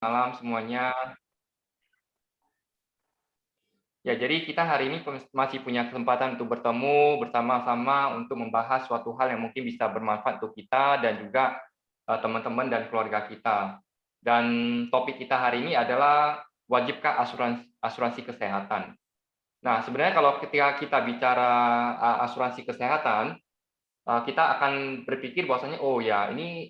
malam semuanya. Ya, jadi kita hari ini masih punya kesempatan untuk bertemu bersama-sama untuk membahas suatu hal yang mungkin bisa bermanfaat untuk kita dan juga teman-teman dan keluarga kita. Dan topik kita hari ini adalah wajibkah asuransi kesehatan. Nah, sebenarnya kalau ketika kita bicara asuransi kesehatan, kita akan berpikir bahwasanya oh ya ini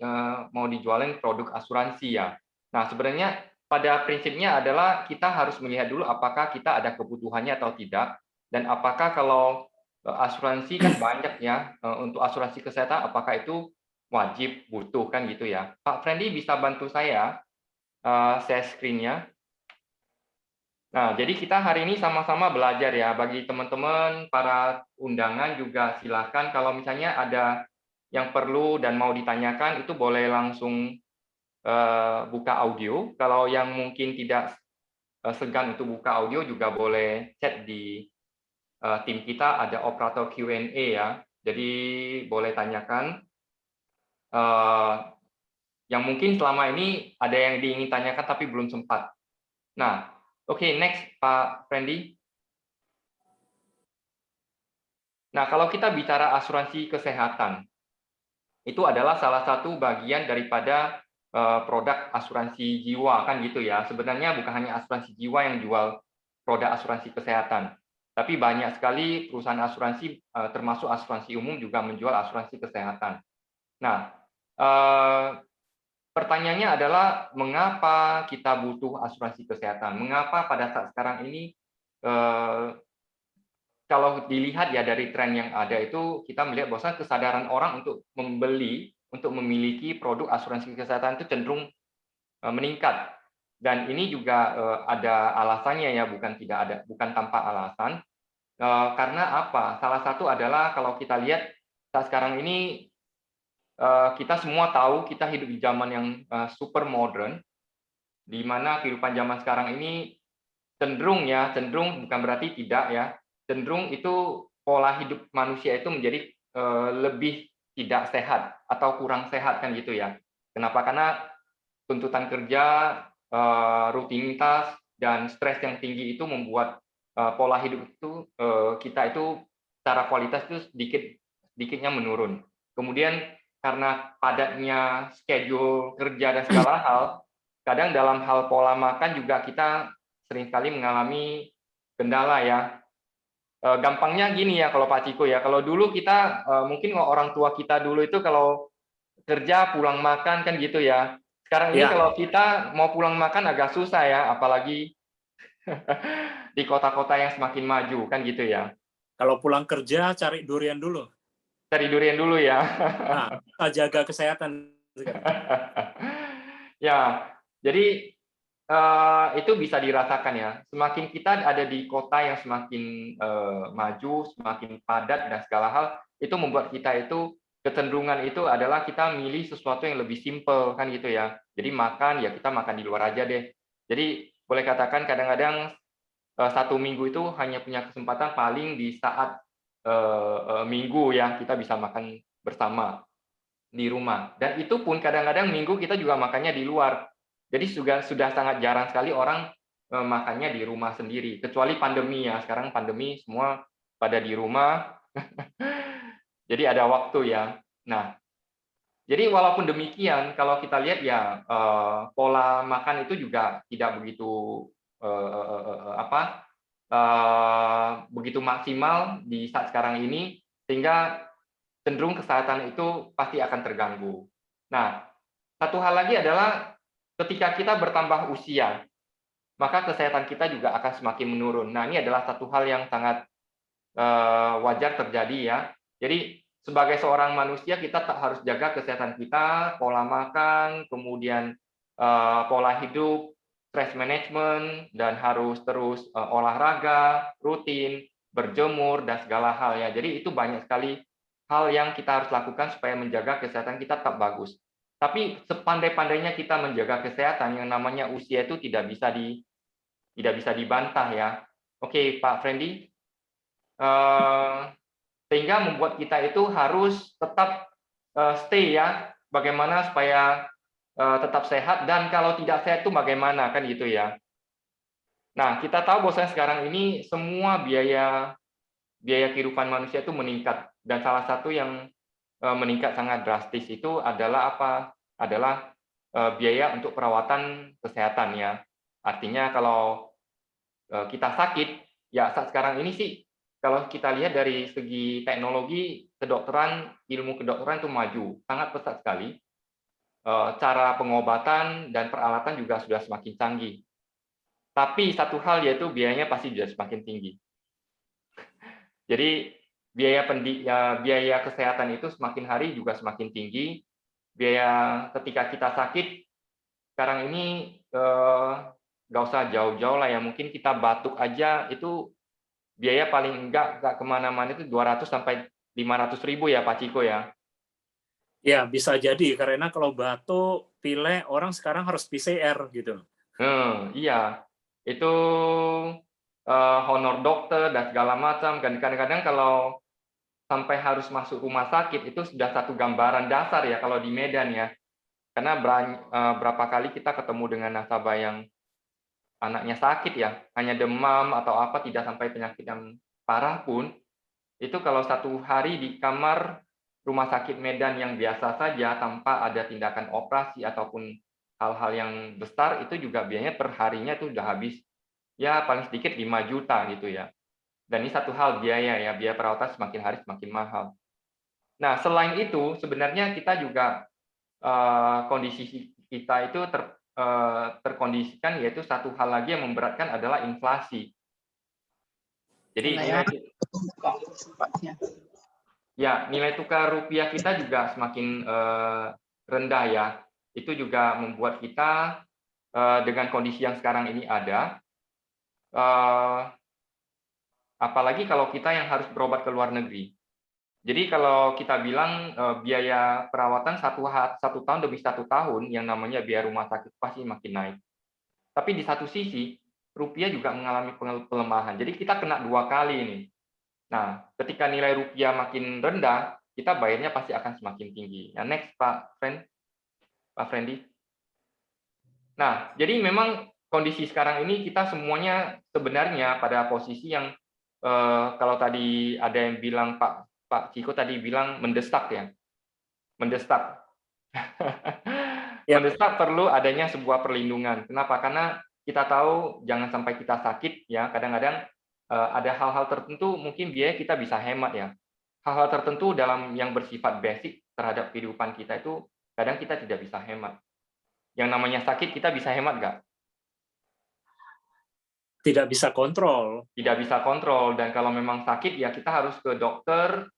mau dijualin produk asuransi ya. Nah, sebenarnya pada prinsipnya adalah kita harus melihat dulu apakah kita ada kebutuhannya atau tidak, dan apakah kalau asuransi kan banyak ya, untuk asuransi kesehatan apakah itu wajib, butuh kan gitu ya. Pak Friendly bisa bantu saya share screen-nya. Nah, jadi kita hari ini sama-sama belajar ya. Bagi teman-teman, para undangan juga silakan kalau misalnya ada yang perlu dan mau ditanyakan itu boleh langsung buka audio. Kalau yang mungkin tidak segan untuk buka audio juga boleh chat di tim kita, ada operator Q&A ya. Jadi boleh tanyakan yang mungkin selama ini ada yang diingin tanyakan tapi belum sempat. Nah, oke, next Pak Randy. Nah, kalau kita bicara asuransi kesehatan, itu adalah salah satu bagian daripada produk asuransi jiwa kan gitu ya. Sebenarnya bukan hanya asuransi jiwa yang jual produk asuransi kesehatan, tapi banyak sekali perusahaan asuransi termasuk asuransi umum juga menjual asuransi kesehatan. Nah, pertanyaannya adalah mengapa kita butuh asuransi kesehatan? Mengapa pada saat sekarang ini kalau dilihat ya dari tren yang ada itu kita melihat bahwa kesadaran orang untuk membeli, untuk memiliki produk asuransi kesehatan itu cenderung meningkat. Dan ini juga ada alasannya ya, bukan tanpa alasan. Karena apa? Salah satu adalah kalau kita lihat saat sekarang ini kita semua tahu kita hidup di zaman yang super modern, di mana kehidupan zaman sekarang ini cenderung bukan berarti tidak ya, cenderung itu pola hidup manusia itu menjadi lebih tidak sehat atau kurang sehat kan gitu ya. Kenapa? Karena tuntutan kerja, rutinitas dan stres yang tinggi itu membuat pola hidup itu kita itu secara kualitas itu sedikitnya menurun. Kemudian karena padatnya schedule kerja dan segala hal, kadang dalam hal pola makan juga kita seringkali mengalami kendala ya. Gampangnya gini ya kalau Pak Ciko ya, kalau dulu kita mungkin orang tua kita dulu itu kalau kerja pulang makan kan gitu ya. Sekarang ini Ya, kalau kita mau pulang makan agak susah ya, apalagi di kota-kota yang semakin maju kan gitu ya. kalau pulang kerja cari durian dulu. Cari durian dulu ya. Nah, kita jaga kesehatan sekarang. Ya, jadi itu bisa dirasakan ya. Semakin kita ada di kota yang semakin maju, semakin padat dan segala hal, itu membuat kita itu kecenderungan itu adalah kita milih sesuatu yang lebih simpel kan gitu ya. Jadi makan ya kita makan di luar aja deh. Jadi boleh katakan kadang-kadang satu minggu itu hanya punya kesempatan paling di saat minggu ya kita bisa makan bersama di rumah. Dan itu pun kadang-kadang minggu kita juga makannya di luar. Jadi sudah sangat jarang sekali orang makannya di rumah sendiri. Kecuali pandemi ya. Sekarang pandemi semua pada di rumah. Jadi ada waktu ya. Nah, jadi walaupun demikian, kalau kita lihat ya pola makan itu juga tidak begitu apa begitu maksimal di saat sekarang ini, sehingga cenderung kesehatan itu pasti akan terganggu. Nah, satu hal lagi adalah ketika kita bertambah usia, maka kesehatan kita juga akan semakin menurun. Nah, ini adalah satu hal yang sangat wajar terjadi ya. Jadi sebagai seorang manusia kita tak harus jaga kesehatan kita, pola makan, kemudian pola hidup, stress management, dan harus terus olahraga, rutin, berjemur, dan segala hal ya. Jadi itu banyak sekali hal yang kita harus lakukan supaya menjaga kesehatan kita tetap bagus. Tapi sepandai-pandainya kita menjaga kesehatan, yang namanya usia itu tidak bisa dibantah ya. Oke, Pak Friendly, sehingga membuat kita itu harus tetap stay ya, bagaimana supaya tetap sehat, dan kalau tidak sehat itu bagaimana, kan gitu ya. Nah, kita tahu bahwasanya sekarang ini semua biaya biaya kehidupan manusia itu meningkat, dan salah satu yang meningkat sangat drastis itu adalah apa? Adalah biaya untuk perawatan kesehatan ya. Artinya kalau kita sakit, ya saat sekarang ini sih kalau kita lihat dari segi teknologi kedokteran, ilmu kedokteran itu maju, sangat pesat sekali. Cara pengobatan dan peralatan juga sudah semakin canggih. Tapi satu hal yaitu biayanya pasti sudah semakin tinggi. Jadi biaya kesehatan itu semakin hari juga semakin tinggi. Biaya ketika kita sakit sekarang ini nggak usah jauh-jauh lah ya, mungkin kita batuk aja itu biaya paling enggak kemana-mana itu 200 sampai 500.000 ya Pak Ciko ya. Ya, bisa jadi karena kalau batuk, pilek, orang sekarang harus PCR gitu. Iya, itu honor dokter dan segala macam. Dan kadang-kadang kalau sampai harus masuk rumah sakit itu sudah satu gambaran dasar ya kalau di Medan ya. Karena berapa kali kita ketemu dengan nasabah yang anaknya sakit ya, hanya demam atau apa, tidak sampai penyakit yang parah pun, itu kalau satu hari di kamar rumah sakit Medan yang biasa saja tanpa ada tindakan operasi ataupun hal-hal yang besar, itu juga biayanya per harinya itu sudah habis ya paling sedikit 5 juta gitu ya. Dan ini satu hal biaya ya, biaya perawatan semakin hari semakin mahal. Nah, selain itu sebenarnya kita juga kondisi kita itu terkondisikan, yaitu satu hal lagi yang memberatkan adalah inflasi. Jadi nilai tukar rupiah kita juga semakin rendah ya. Itu juga membuat kita dengan kondisi yang sekarang ini ada, apalagi kalau kita yang harus berobat ke luar negeri. Jadi kalau kita bilang biaya perawatan satu tahun demi satu tahun, yang namanya biaya rumah sakit pasti makin naik. Tapi di satu sisi, rupiah juga mengalami pelemahan. Jadi kita kena dua kali ini. Nah, ketika nilai rupiah makin rendah, kita bayarnya pasti akan semakin tinggi. Nah, next Pak Friendly. Nah, jadi memang kondisi sekarang ini kita semuanya sebenarnya pada posisi yang kalau tadi ada yang bilang Pak Ciko tadi bilang mendesak ya, mendesak. Yap. Mendesak perlu adanya sebuah perlindungan. Kenapa? Karena kita tahu jangan sampai kita sakit ya. Kadang-kadang ada hal-hal tertentu mungkin biaya kita bisa hemat ya. Hal-hal tertentu dalam yang bersifat basic terhadap kehidupan kita itu kadang kita tidak bisa hemat. Yang namanya sakit kita bisa hemat nggak? Tidak bisa kontrol. Tidak bisa kontrol, dan kalau memang sakit ya kita harus ke dokter,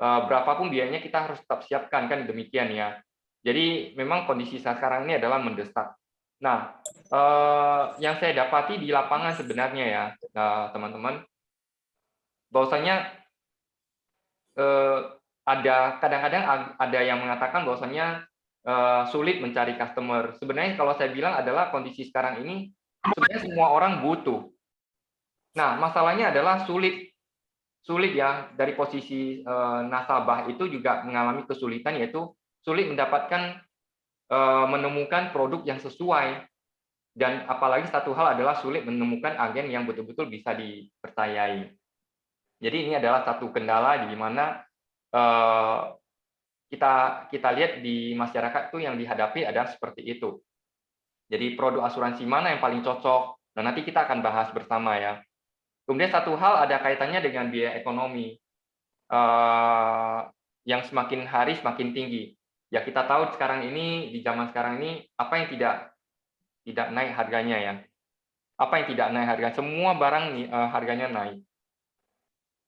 berapapun biayanya kita harus tetap siapkan, kan demikian ya. Jadi memang kondisi sekarang ini adalah mendesak. Nah, yang saya dapati di lapangan sebenarnya ya, teman-teman, bahwasanya ada kadang-kadang ada yang mengatakan bahwasanya sulit mencari customer. Sebenarnya kalau saya bilang adalah kondisi sekarang ini sebenarnya semua orang butuh. Nah, masalahnya adalah sulit ya, dari posisi nasabah itu juga mengalami kesulitan, yaitu sulit mendapatkan menemukan produk yang sesuai, dan apalagi satu hal adalah sulit menemukan agen yang betul-betul bisa dipercayai. Jadi ini adalah satu kendala di mana kita lihat di masyarakat itu yang dihadapi adalah seperti itu. Jadi produk asuransi mana yang paling cocok? Nah, nanti kita akan bahas bersama ya. Kemudian satu hal ada kaitannya dengan biaya ekonomi yang semakin hari semakin tinggi. Ya kita tahu sekarang ini, di zaman sekarang ini, apa yang tidak naik harganya ya? Apa yang tidak naik harga? Semua barang harganya naik.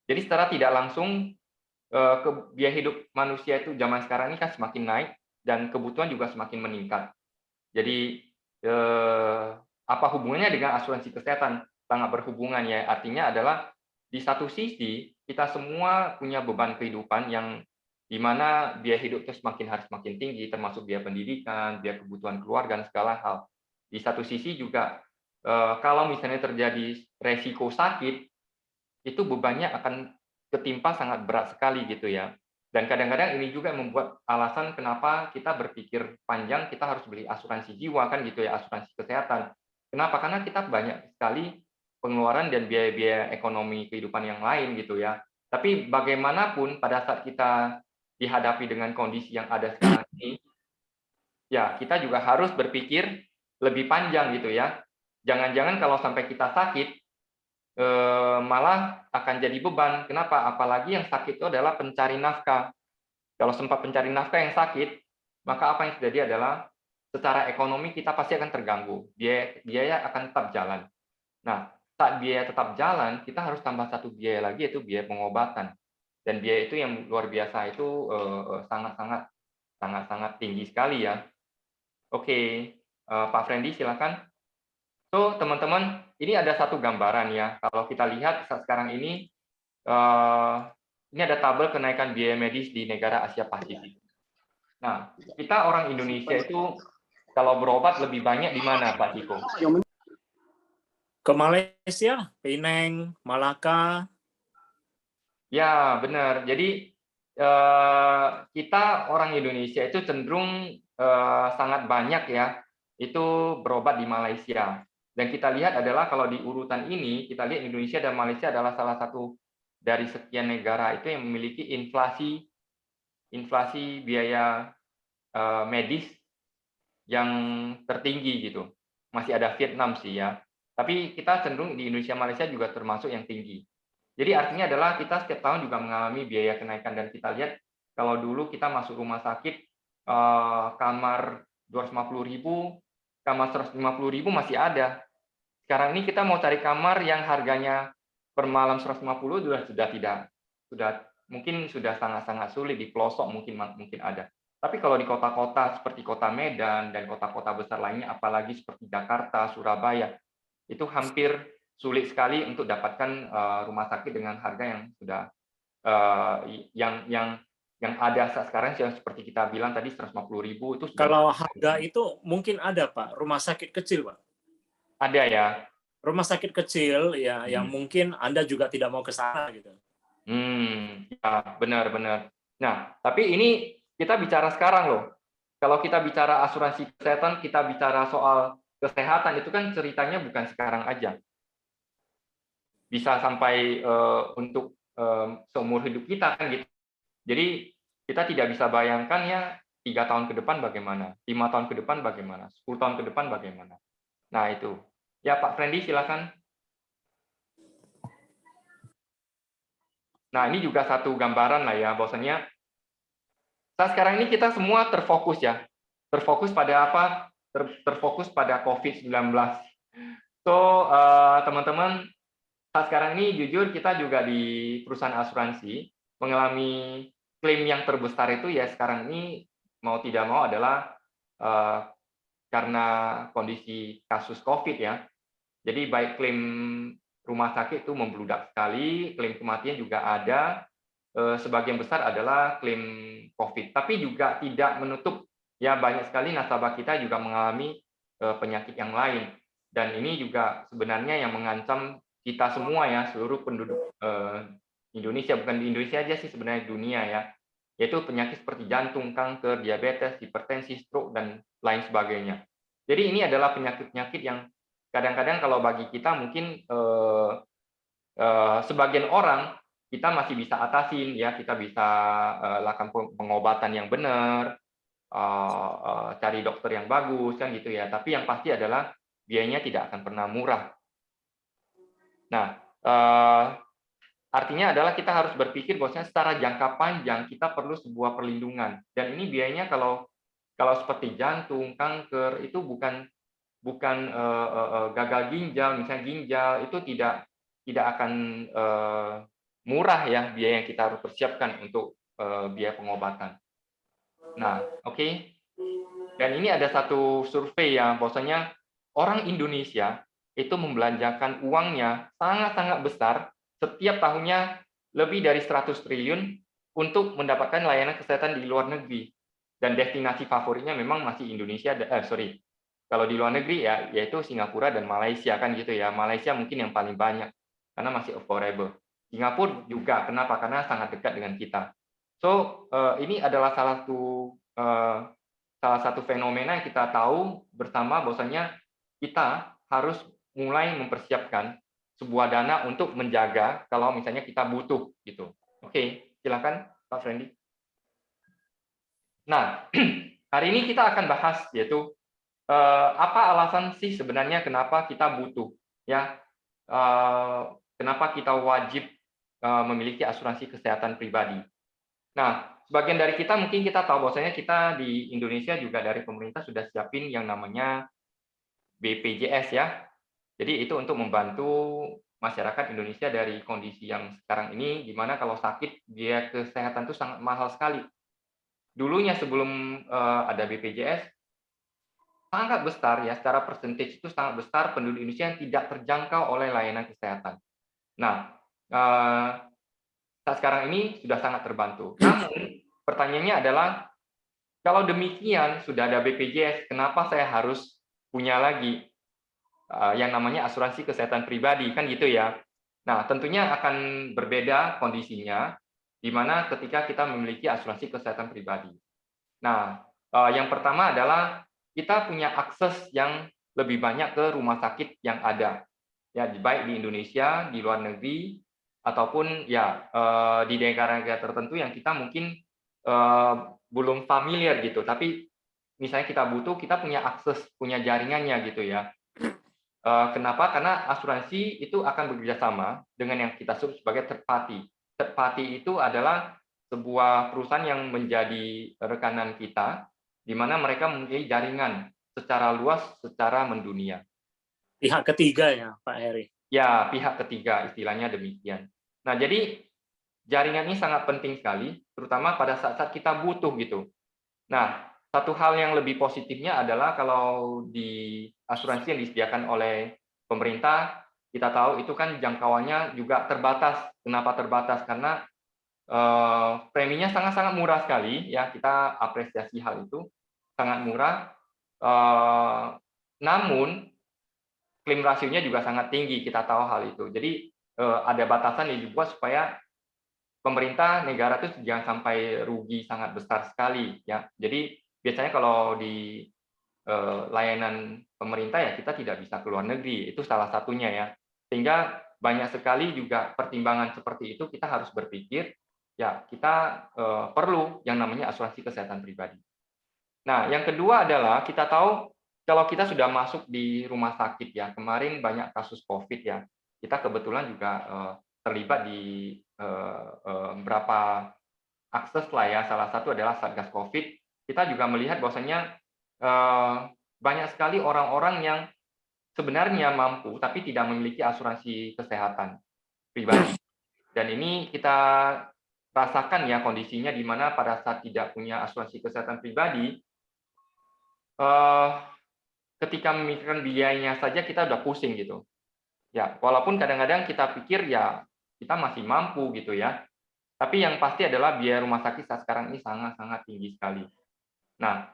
Jadi secara tidak langsung biaya hidup manusia itu zaman sekarang ini kan semakin naik, dan kebutuhan juga semakin meningkat. Jadi apa hubungannya dengan asuransi kesehatan? Sangat berhubungan ya. Artinya adalah di satu sisi kita semua punya beban kehidupan yang di mana biaya hidup itu semakin hari semakin tinggi, termasuk biaya pendidikan, biaya kebutuhan keluarga, dan segala hal. Di satu sisi juga kalau misalnya terjadi resiko sakit, itu bebannya akan ketimpa sangat berat sekali gitu ya. Dan kadang-kadang ini juga membuat alasan kenapa kita berpikir panjang, kita harus beli asuransi jiwa kan gitu ya, asuransi kesehatan. Kenapa? Karena kita banyak sekali pengeluaran dan biaya-biaya ekonomi kehidupan yang lain gitu ya. Tapi bagaimanapun pada saat kita dihadapi dengan kondisi yang ada sekarang ini, ya kita juga harus berpikir lebih panjang gitu ya. Jangan-jangan kalau sampai kita sakit, malah akan jadi beban. Kenapa? Apalagi yang sakit itu adalah pencari nafkah. Kalau sempat pencari nafkah yang sakit, maka apa yang terjadi adalah secara ekonomi kita pasti akan terganggu. Biaya akan tetap jalan. Nah, saat biaya tetap jalan, kita harus tambah satu biaya lagi, yaitu biaya pengobatan. Dan biaya itu yang luar biasa itu sangat-sangat sangat-sangat tinggi sekali ya. Oke, Pak Frendi silakan. So, teman-teman, ini ada satu gambaran ya. Kalau kita lihat saat sekarang ini ada tabel kenaikan biaya medis di negara Asia Pasifik. Nah, kita orang Indonesia itu kalau berobat lebih banyak di mana, Pak Ciko? Ke Malaysia, Penang, Malaka. Ya, benar. Jadi kita orang Indonesia itu cenderung sangat banyak ya, itu berobat di Malaysia. Dan kita lihat adalah kalau di urutan ini, kita lihat Indonesia dan Malaysia adalah salah satu dari sekian negara itu yang memiliki inflasi biaya medis yang tertinggi gitu. Masih ada Vietnam sih ya. Tapi kita cenderung di Indonesia Malaysia juga termasuk yang tinggi. Jadi artinya adalah kita setiap tahun juga mengalami biaya kenaikan, dan kita lihat kalau dulu kita masuk rumah sakit kamar 250.000, kamar 150.000 masih ada. Sekarang ini kita mau cari kamar yang harganya per malam 150 sudah tidak, mungkin sudah sangat-sangat sulit, di pelosok mungkin ada. Tapi kalau di kota-kota seperti kota Medan dan kota-kota besar lainnya, apalagi seperti Jakarta, Surabaya, itu hampir sulit sekali untuk dapatkan rumah sakit dengan harga yang sudah yang ada saat sekarang, yang seperti kita bilang tadi 150.000 itu sudah. Kalau harga itu mungkin ada, Pak, rumah sakit kecil, Pak. Ada ya. Rumah sakit kecil ya yang mungkin Anda juga tidak mau ke sana gitu. Ya, benar-benar. Nah, tapi ini kita bicara sekarang loh. Kalau kita bicara asuransi kesehatan, kita bicara soal kesehatan, itu kan ceritanya bukan sekarang aja. Bisa sampai untuk seumur hidup kita kan gitu. Jadi kita tidak bisa bayangkan ya 3 tahun ke depan bagaimana, 5 tahun ke depan bagaimana, 10 tahun ke depan bagaimana. Nah itu. Ya Pak Frendi silakan. Nah ini juga satu gambaran lah ya, bahwasanya saat sekarang ini kita semua terfokus ya. Terfokus pada apa? Terfokus pada COVID-19. So teman-teman, saat sekarang ini jujur kita juga di perusahaan asuransi mengalami klaim yang terbesar itu ya sekarang ini mau tidak mau adalah karena kondisi kasus COVID ya. Jadi baik klaim rumah sakit itu membludak sekali, klaim kematian juga ada, sebagian besar adalah klaim COVID. Tapi juga tidak menutup ya banyak sekali nasabah kita juga mengalami penyakit yang lain. Dan ini juga sebenarnya yang mengancam kita semua ya, seluruh penduduk Indonesia, bukan di Indonesia aja sih sebenarnya, dunia ya, yaitu penyakit seperti jantung, kanker, diabetes, hipertensi, stroke, dan lain sebagainya. Jadi ini adalah penyakit-penyakit yang kadang-kadang kalau bagi kita mungkin sebagian orang kita masih bisa atasin ya, kita bisa lakukan pengobatan yang benar, cari dokter yang bagus kan gitu ya. Tapi yang pasti adalah biayanya tidak akan pernah murah. Nah, artinya adalah kita harus berpikir bahwasanya secara jangka panjang kita perlu sebuah perlindungan. Dan ini biayanya kalau seperti jantung, kanker itu bukan gagal ginjal, misalnya ginjal itu tidak akan murah ya, biaya yang kita harus persiapkan untuk biaya pengobatan. Nah, oke. Dan ini ada satu survei ya, bahwasanya orang Indonesia itu membelanjakan uangnya sangat-sangat besar setiap tahunnya, lebih dari 100 triliun untuk mendapatkan layanan kesehatan di luar negeri. Dan destinasi favoritnya memang masih Indonesia, kalau di luar negeri ya yaitu Singapura dan Malaysia kan gitu ya. Malaysia mungkin yang paling banyak karena masih affordable. Singapura juga, kenapa? Karena sangat dekat dengan kita. So, ini adalah salah satu fenomena yang kita tahu bersama bahwasanya kita harus mulai mempersiapkan sebuah dana untuk menjaga kalau misalnya kita butuh gitu. Oke, silakan Pak Fendi. Nah, hari ini kita akan bahas yaitu apa alasan sih sebenarnya kenapa kita butuh ya, kenapa kita wajib memiliki asuransi kesehatan pribadi. Nah, sebagian dari kita mungkin kita tahu bahwasanya kita di Indonesia juga dari pemerintah sudah siapin yang namanya BPJS ya. Jadi itu untuk membantu masyarakat Indonesia dari kondisi yang sekarang ini, di mana kalau sakit biaya kesehatan itu sangat mahal sekali. Dulunya sebelum ada BPJS sangat besar ya, secara persentage itu sangat besar penduduk Indonesia yang tidak terjangkau oleh layanan kesehatan. Nah, saat sekarang ini sudah sangat terbantu. Namun pertanyaannya adalah kalau demikian sudah ada BPJS, kenapa saya harus punya lagi yang namanya asuransi kesehatan pribadi kan gitu ya. Nah, tentunya akan berbeda kondisinya di mana ketika kita memiliki asuransi kesehatan pribadi. Nah, yang pertama adalah kita punya akses yang lebih banyak ke rumah sakit yang ada. Ya, baik di Indonesia, di luar negeri, ataupun ya di negara-negara tertentu yang kita mungkin belum familiar gitu. Tapi misalnya kita butuh, kita punya akses, punya jaringannya gitu ya. Kenapa? Karena asuransi itu akan bekerja sama dengan yang kita sebut sebagai third party. Third party itu adalah sebuah perusahaan yang menjadi rekanan kita, di mana mereka mempunyai jaringan secara luas, secara mendunia. Pihak ketiga ya, Pak Heri. Ya, pihak ketiga, istilahnya demikian. Nah, jadi jaringan ini sangat penting sekali, terutama pada saat-saat kita butuh gitu. Nah, satu hal yang lebih positifnya adalah kalau di asuransi yang disediakan oleh pemerintah, kita tahu itu kan jangkauannya juga terbatas. Kenapa terbatas? Karena preminya sangat-sangat murah sekali, ya kita apresiasi hal itu, sangat murah. Namun klaim rasionya juga sangat tinggi, kita tahu hal itu. Jadi ada batasan yang dibuat supaya pemerintah negara itu jangan sampai rugi sangat besar sekali ya. Jadi biasanya kalau di layanan pemerintah ya kita tidak bisa ke luar negeri, itu salah satunya ya. Sehingga banyak sekali juga pertimbangan seperti itu kita harus berpikir ya kita perlu yang namanya asuransi kesehatan pribadi. Nah, yang kedua adalah kita tahu kalau kita sudah masuk di rumah sakit ya, kemarin banyak kasus COVID ya. Kita kebetulan juga terlibat di beberapa akses lah ya, salah satu adalah Satgas COVID. Kita juga melihat bahwasanya banyak sekali orang-orang yang sebenarnya mampu tapi tidak memiliki asuransi kesehatan pribadi. Dan ini kita rasakan ya kondisinya di mana pada saat tidak punya asuransi kesehatan pribadi, ketika memikirkan biayanya saja kita udah pusing gitu. Ya, walaupun kadang-kadang kita pikir ya kita masih mampu gitu ya. Tapi yang pasti adalah biaya rumah sakit saat sekarang ini sangat-sangat tinggi sekali. Nah,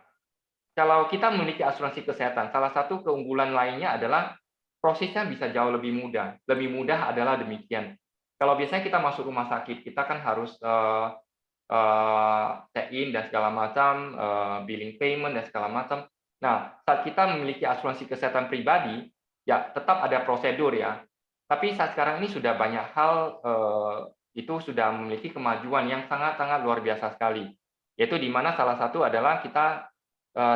kalau kita memiliki asuransi kesehatan, salah satu keunggulan lainnya adalah prosesnya bisa jauh lebih mudah. Lebih mudah adalah demikian. Kalau biasanya kita masuk rumah sakit, kita kan harus check-in dan segala macam, billing payment dan segala macam. Nah, saat kita memiliki asuransi kesehatan pribadi, ya tetap ada prosedur ya. Tapi saat sekarang ini sudah banyak hal itu sudah memiliki kemajuan yang sangat-sangat luar biasa sekali. Yaitu di mana salah satu adalah kita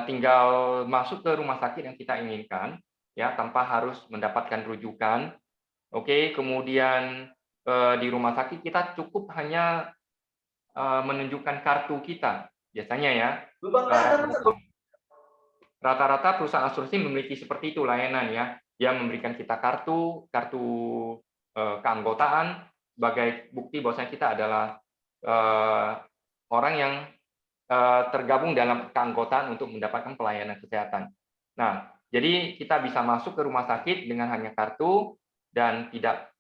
tinggal masuk ke rumah sakit yang kita inginkan, ya tanpa harus mendapatkan rujukan. Oke, kemudian di rumah sakit kita cukup hanya menunjukkan kartu kita, biasanya ya. Rata-rata perusahaan asuransi memiliki seperti itu layanan ya. Dia memberikan kita kartu keanggotaan sebagai bukti bahwasanya kita adalah orang yang tergabung dalam keanggotaan untuk mendapatkan pelayanan kesehatan. Nah, jadi kita bisa masuk ke rumah sakit dengan hanya kartu dan tidak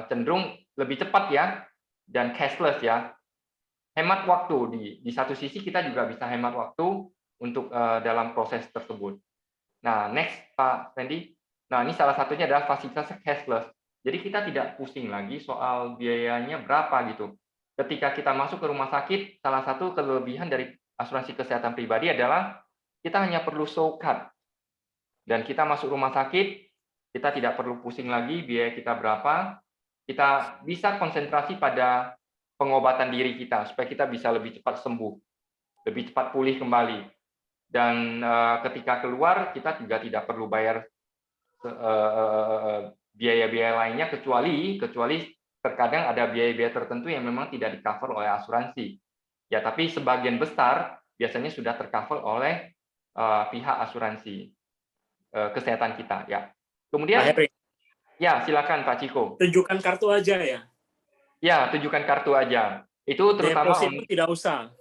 cenderung lebih cepat ya dan cashless ya. Hemat waktu di satu sisi kita juga bisa hemat waktu untuk dalam proses tersebut. Nah, next Pak Randy. Nah, ini salah satunya adalah fasilitas cashless. Jadi kita tidak pusing lagi soal biayanya berapa gitu. ketika kita masuk ke rumah sakit, salah satu kelebihan dari asuransi kesehatan pribadi adalah kita hanya perlu show card dan kita masuk rumah sakit, kita tidak perlu pusing lagi biaya kita berapa, kita bisa konsentrasi pada pengobatan diri kita supaya kita bisa lebih cepat sembuh, lebih cepat pulih kembali. Dan ketika keluar kita juga tidak perlu bayar biaya-biaya lainnya kecuali terkadang ada biaya-biaya tertentu yang memang tidak di-cover oleh asuransi. Ya, tapi sebagian besar biasanya sudah tercover oleh pihak asuransi kesehatan kita. Ya. Pak Kemudian, Heri, ya silakan Pak Ciko. tunjukkan kartu aja ya. Ya, tunjukkan kartu aja. Itu terutama Deposito tidak usah.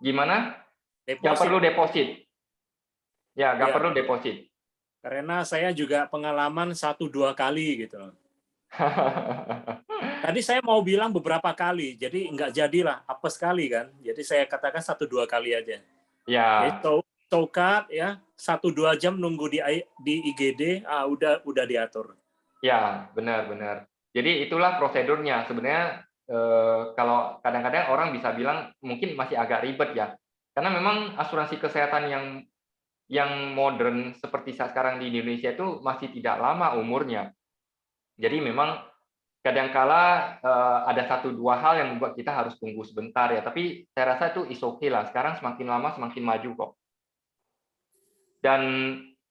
gimana? Nggak Deposit. perlu deposit. Ya, nggak Ya. perlu deposit. Karena saya juga pengalaman 1-2 kali gitu. Tadi saya mau bilang beberapa kali, jadi nggak jadilah apa sekali kan. Jadi saya katakan 1-2 kali aja. Ya. Jadi tokat ya 1-2 jam nunggu di IGD, udah diatur. Ya, benar. Jadi itulah prosedurnya. Sebenarnya kalau kadang-kadang orang bisa bilang mungkin masih agak ribet ya, karena memang asuransi kesehatan yang modern seperti saat sekarang di Indonesia itu masih tidak lama umurnya. Jadi memang kadangkala ada 1-2 hal yang membuat kita harus tunggu sebentar ya, tapi saya rasa itu is okay lah. Sekarang semakin lama semakin maju kok. Dan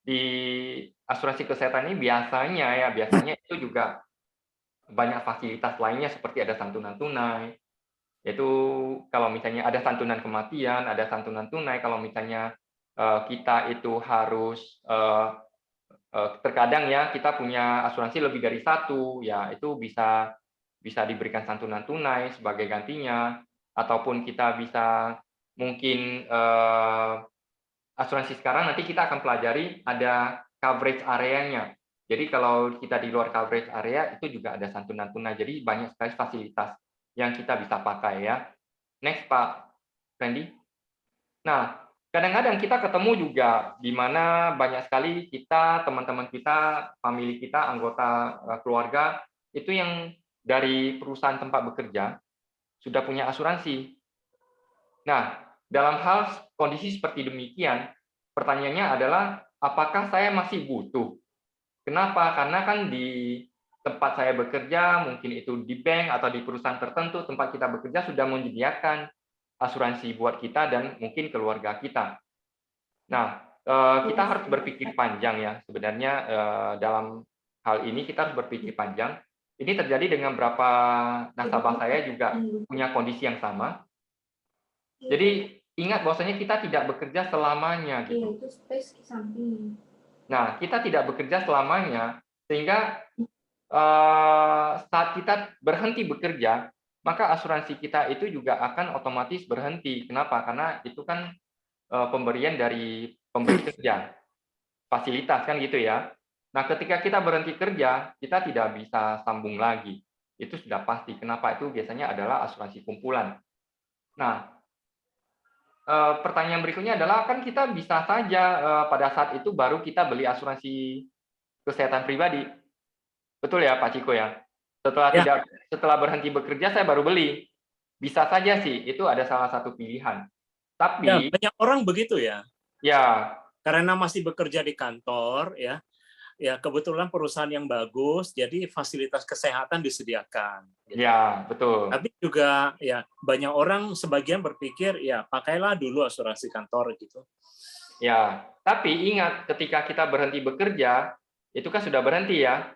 di asuransi kesehatan ini biasanya itu juga banyak fasilitas lainnya seperti ada santunan tunai, yaitu kalau misalnya ada santunan kematian, ada santunan tunai, kalau misalnya kita itu harus terkadang ya kita punya asuransi lebih dari satu, ya itu bisa diberikan santunan tunai sebagai gantinya, ataupun kita bisa mungkin asuransi sekarang nanti kita akan pelajari ada coverage areanya. Jadi kalau kita di luar coverage area itu juga ada santunan tunai. Jadi banyak sekali fasilitas yang kita bisa pakai ya. Next Pak Randy. Nah, kadang-kadang kita ketemu juga di mana banyak sekali kita, teman-teman kita, family kita, anggota keluarga itu yang dari perusahaan tempat bekerja sudah punya asuransi. Nah, dalam hal kondisi seperti demikian, pertanyaannya adalah apakah saya masih butuh? Kenapa? Karena kan di tempat saya bekerja, mungkin itu di bank atau di perusahaan tertentu tempat kita bekerja sudah menyediakan asuransi buat kita dan mungkin keluarga kita. Nah, kita harus berpikir panjang ya. Sebenarnya dalam hal ini kita harus berpikir panjang. Ini terjadi dengan beberapa nasabah saya juga punya kondisi yang sama. Jadi ingat bahwasanya kita tidak bekerja selamanya gitu. Nah, kita tidak bekerja selamanya sehingga saat kita berhenti bekerja, maka asuransi kita itu juga akan otomatis berhenti. Kenapa? Karena itu kan pemberian dari pemberi kerja, fasilitas kan gitu ya. Nah, ketika kita berhenti kerja, kita tidak bisa sambung lagi. Itu sudah pasti. Kenapa? Itu biasanya adalah asuransi kumpulan. Nah, pertanyaan berikutnya adalah kan kita bisa saja pada saat itu baru kita beli asuransi kesehatan pribadi. Betul ya Pak Ciko ya? Setelah berhenti bekerja saya baru beli. Bisa saja sih, itu ada salah satu pilihan. Tapi ya, banyak orang begitu ya. Ya. Karena masih bekerja di kantor ya. Ya, kebetulan perusahaan yang bagus, jadi fasilitas kesehatan disediakan. Gitu. Ya, betul. Tapi juga ya banyak orang sebagian berpikir ya pakailah dulu asuransi kantor gitu. Ya, tapi ingat ketika kita berhenti bekerja, itu kan sudah berhenti ya.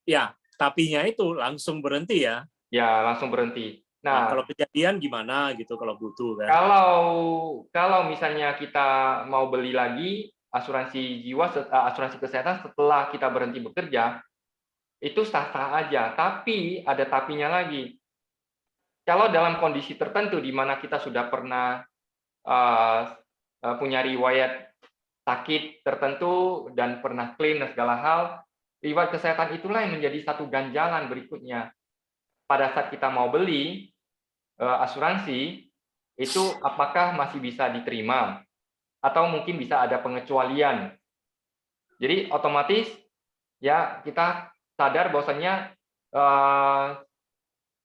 Ya, tapinya itu langsung berhenti ya. Ya, langsung berhenti. Nah, kalau kejadian gimana gitu kalau butuh kan? Kalau misalnya kita mau beli lagi asuransi jiwa, asuransi kesehatan setelah kita berhenti bekerja, itu sah-sah aja. Tapi ada tapinya lagi. Kalau dalam kondisi tertentu di mana kita sudah pernah punya riwayat sakit tertentu dan pernah klaim dan segala hal, riwayat kesehatan itulah yang menjadi satu ganjalan berikutnya. Pada saat kita mau beli asuransi, itu apakah masih bisa diterima atau mungkin bisa ada pengecualian. Jadi otomatis ya kita sadar bahwasanya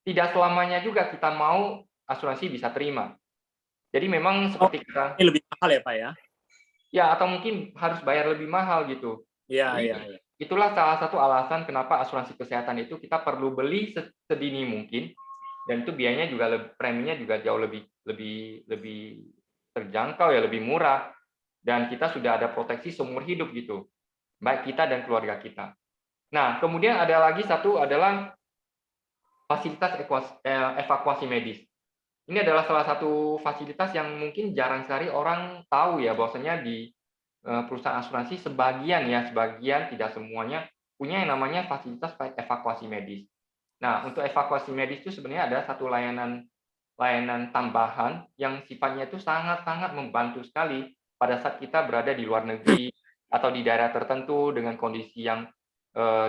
tidak selamanya juga kita mau asuransi bisa terima. Jadi memang Oh, seperti kita, ini lebih mahal ya Pak ya? ya atau mungkin harus bayar lebih mahal gitu. Iya, iya, Jadi iya. itulah salah satu alasan kenapa asuransi kesehatan itu kita perlu beli sedini mungkin, dan itu biayanya juga preminya juga jauh lebih lebih lebih terjangkau ya, lebih murah, dan kita sudah ada proteksi seumur hidup gitu, baik kita dan keluarga kita. Nah, kemudian ada lagi satu adalah fasilitas evakuasi medis. Ini adalah salah satu fasilitas yang mungkin jarang sekali orang tahu ya, bahwasanya di perusahaan asuransi sebagian tidak semuanya punya yang namanya fasilitas evakuasi medis. Nah, untuk evakuasi medis itu sebenarnya ada satu layanan layanan tambahan yang sifatnya itu sangat-sangat membantu sekali pada saat kita berada di luar negeri atau di daerah tertentu dengan kondisi yang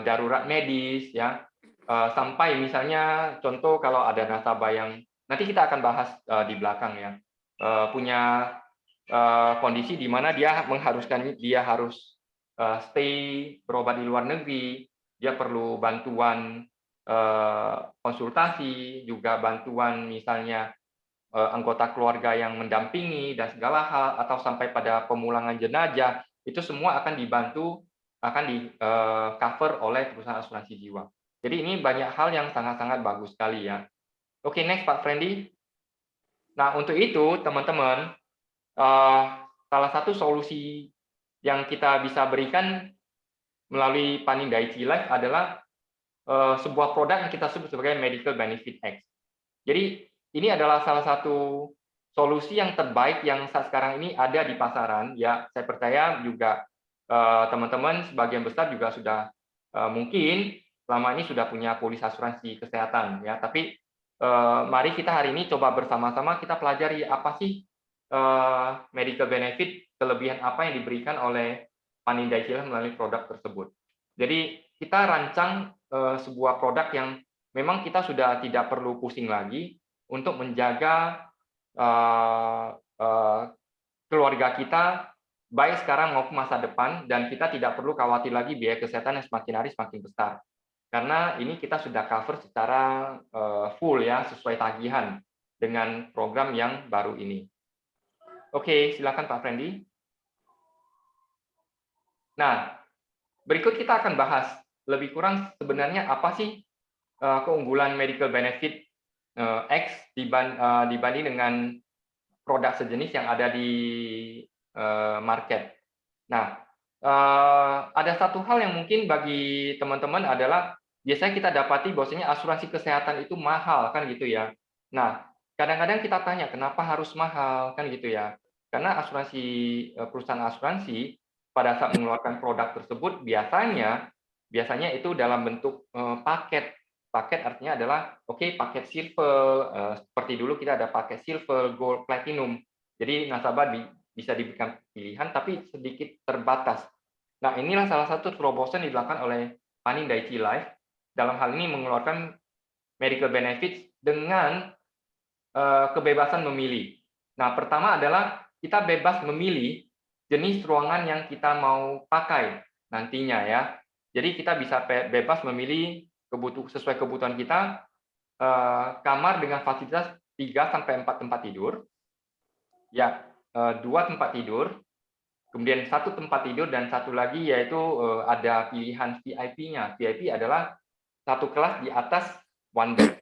darurat medis ya. Sampai misalnya contoh kalau ada nasabah yang nanti kita akan bahas di belakang ya, punya kondisi di mana dia harus stay berobat di luar negeri, dia perlu bantuan konsultasi, juga bantuan misalnya anggota keluarga yang mendampingi dan segala hal, atau sampai pada pemulangan jenazah, itu semua akan dibantu, akan di-cover oleh perusahaan asuransi jiwa. Jadi ini banyak hal yang sangat-sangat bagus sekali ya. Oke, next Pak Friendly. Nah, untuk itu teman-teman, salah satu solusi yang kita bisa berikan melalui Panindaichi Life adalah sebuah produk yang kita sebut sebagai Medical Benefit X. Jadi ini adalah salah satu solusi yang terbaik yang saat sekarang ini ada di pasaran. Ya, saya percaya juga teman-teman sebagian besar juga sudah mungkin selama ini sudah punya polis asuransi kesehatan ya. Tapi mari kita hari ini coba bersama-sama kita pelajari apa sih medical benefit, kelebihan apa yang diberikan oleh Panindaichi melalui produk tersebut. Jadi kita rancang sebuah produk yang memang kita sudah tidak perlu pusing lagi untuk menjaga keluarga kita baik sekarang maupun masa depan, dan kita tidak perlu khawatir lagi biaya kesehatan yang semakin hari semakin besar. Karena ini kita sudah cover secara full ya, sesuai tagihan dengan program yang baru ini. Oke, silakan Pak Friendly. Nah, berikut kita akan bahas lebih kurang sebenarnya apa sih keunggulan medical benefit X dibanding dengan produk sejenis yang ada di market. Nah, ada satu hal yang mungkin bagi teman-teman adalah biasanya kita dapati bahwasanya asuransi kesehatan itu mahal kan gitu ya. Nah, kadang-kadang kita tanya kenapa harus mahal kan gitu ya. Karena perusahaan asuransi pada saat mengeluarkan produk tersebut biasanya itu dalam bentuk paket. Paket artinya adalah paket silver, seperti dulu kita ada paket silver, gold, platinum. Jadi nasabah bisa diberikan pilihan tapi sedikit terbatas. Nah, inilah salah satu terobosan yang dilakukan oleh Panindaichi Life dalam hal ini mengeluarkan medical benefits dengan kebebasan memilih. Nah, pertama adalah kita bebas memilih jenis ruangan yang kita mau pakai nantinya ya. Jadi kita bisa bebas memilih sesuai kebutuhan kita, kamar dengan fasilitas 3 sampai 4 tempat tidur. Ya, 2 tempat tidur, kemudian 1 tempat tidur, dan satu lagi yaitu ada pilihan VIP-nya. VIP adalah satu kelas di atas one bed.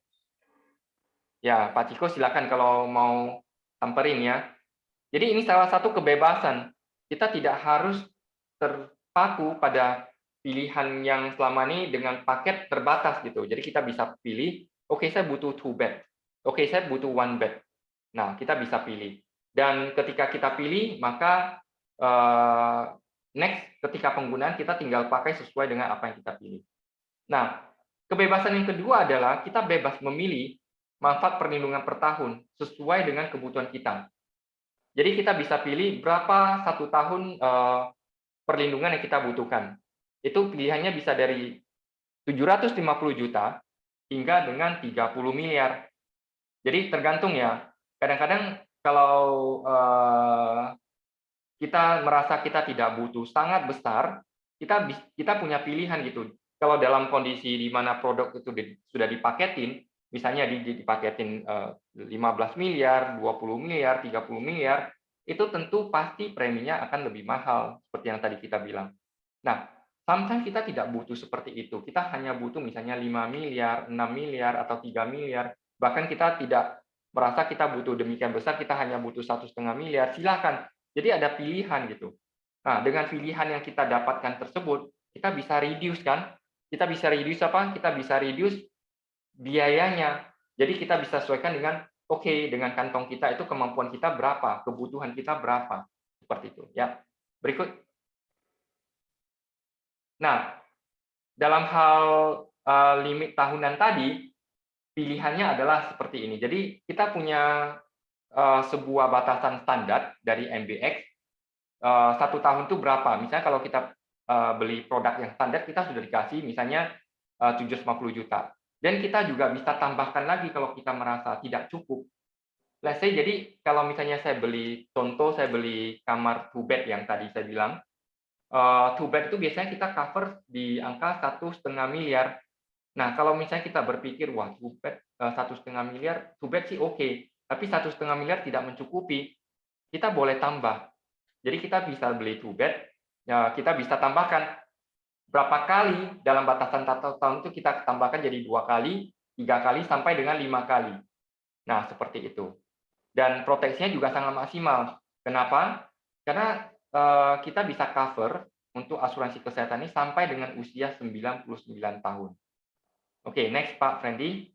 Ya, Pak Ciko silakan kalau mau samperin ya. Jadi ini salah satu kebebasan. Kita tidak harus terpaku pada pilihan yang selama ini dengan paket terbatas gitu. Jadi kita bisa pilih, oke saya butuh 2 bed. Oke, saya butuh 1 bed. Nah, kita bisa pilih. Dan ketika kita pilih, maka next ketika penggunaan kita tinggal pakai sesuai dengan apa yang kita pilih. Nah, kebebasan yang kedua adalah kita bebas memilih manfaat perlindungan per tahun sesuai dengan kebutuhan kita. Jadi kita bisa pilih berapa 1 tahun perlindungan yang kita butuhkan. Itu pilihannya bisa dari 750 juta hingga dengan 30 miliar. Jadi tergantung ya. Kadang-kadang kalau kita merasa kita tidak butuh sangat besar, kita punya pilihan gitu. Kalau dalam kondisi di mana produk itu sudah dipaketin, misalnya dipaketin 15 miliar, 20 miliar, 30 miliar, itu tentu pasti preminya akan lebih mahal, seperti yang tadi kita bilang. Nah, sometimes kita tidak butuh seperti itu. Kita hanya butuh misalnya 5 miliar, 6 miliar, atau 3 miliar. Bahkan kita tidak merasa kita butuh demikian besar, kita hanya butuh 1,5 miliar. Silakan. Jadi ada pilihan gitu. Nah, dengan pilihan yang kita dapatkan tersebut, kita bisa reduce kan? Kita bisa reduce apa? Kita bisa reduce biayanya. Jadi kita bisa sesuaikan dengan oke, dengan kantong kita itu kemampuan kita berapa, kebutuhan kita berapa. Seperti itu, ya. Berikut. Nah, dalam hal limit tahunan tadi, pilihannya adalah seperti ini. Jadi kita punya sebuah batasan standar dari MBX. 1 tahun itu berapa? Misalnya kalau kita beli produk yang standar, kita sudah dikasih misalnya 750 juta. Dan kita juga bisa tambahkan lagi kalau kita merasa tidak cukup. Let's say, jadi kalau misalnya saya beli, contoh saya beli kamar 2 bed yang tadi saya bilang, 2 bed itu biasanya kita cover di angka 1,5 miliar. Nah, kalau misalnya kita berpikir, wah 2 bed 1,5 miliar, 2 bed sih oke, tapi 1,5 miliar tidak mencukupi, kita boleh tambah. Jadi kita bisa beli 2 bed, ya kita bisa tambahkan berapa kali dalam batasan 1 tahun itu kita tambahkan jadi 2 kali, 3 kali, sampai dengan 5 kali. Nah, seperti itu. Dan proteksinya juga sangat maksimal. Kenapa? Karena kita bisa cover untuk asuransi kesehatan ini sampai dengan usia 99 tahun. Oke, next Pak Friendly.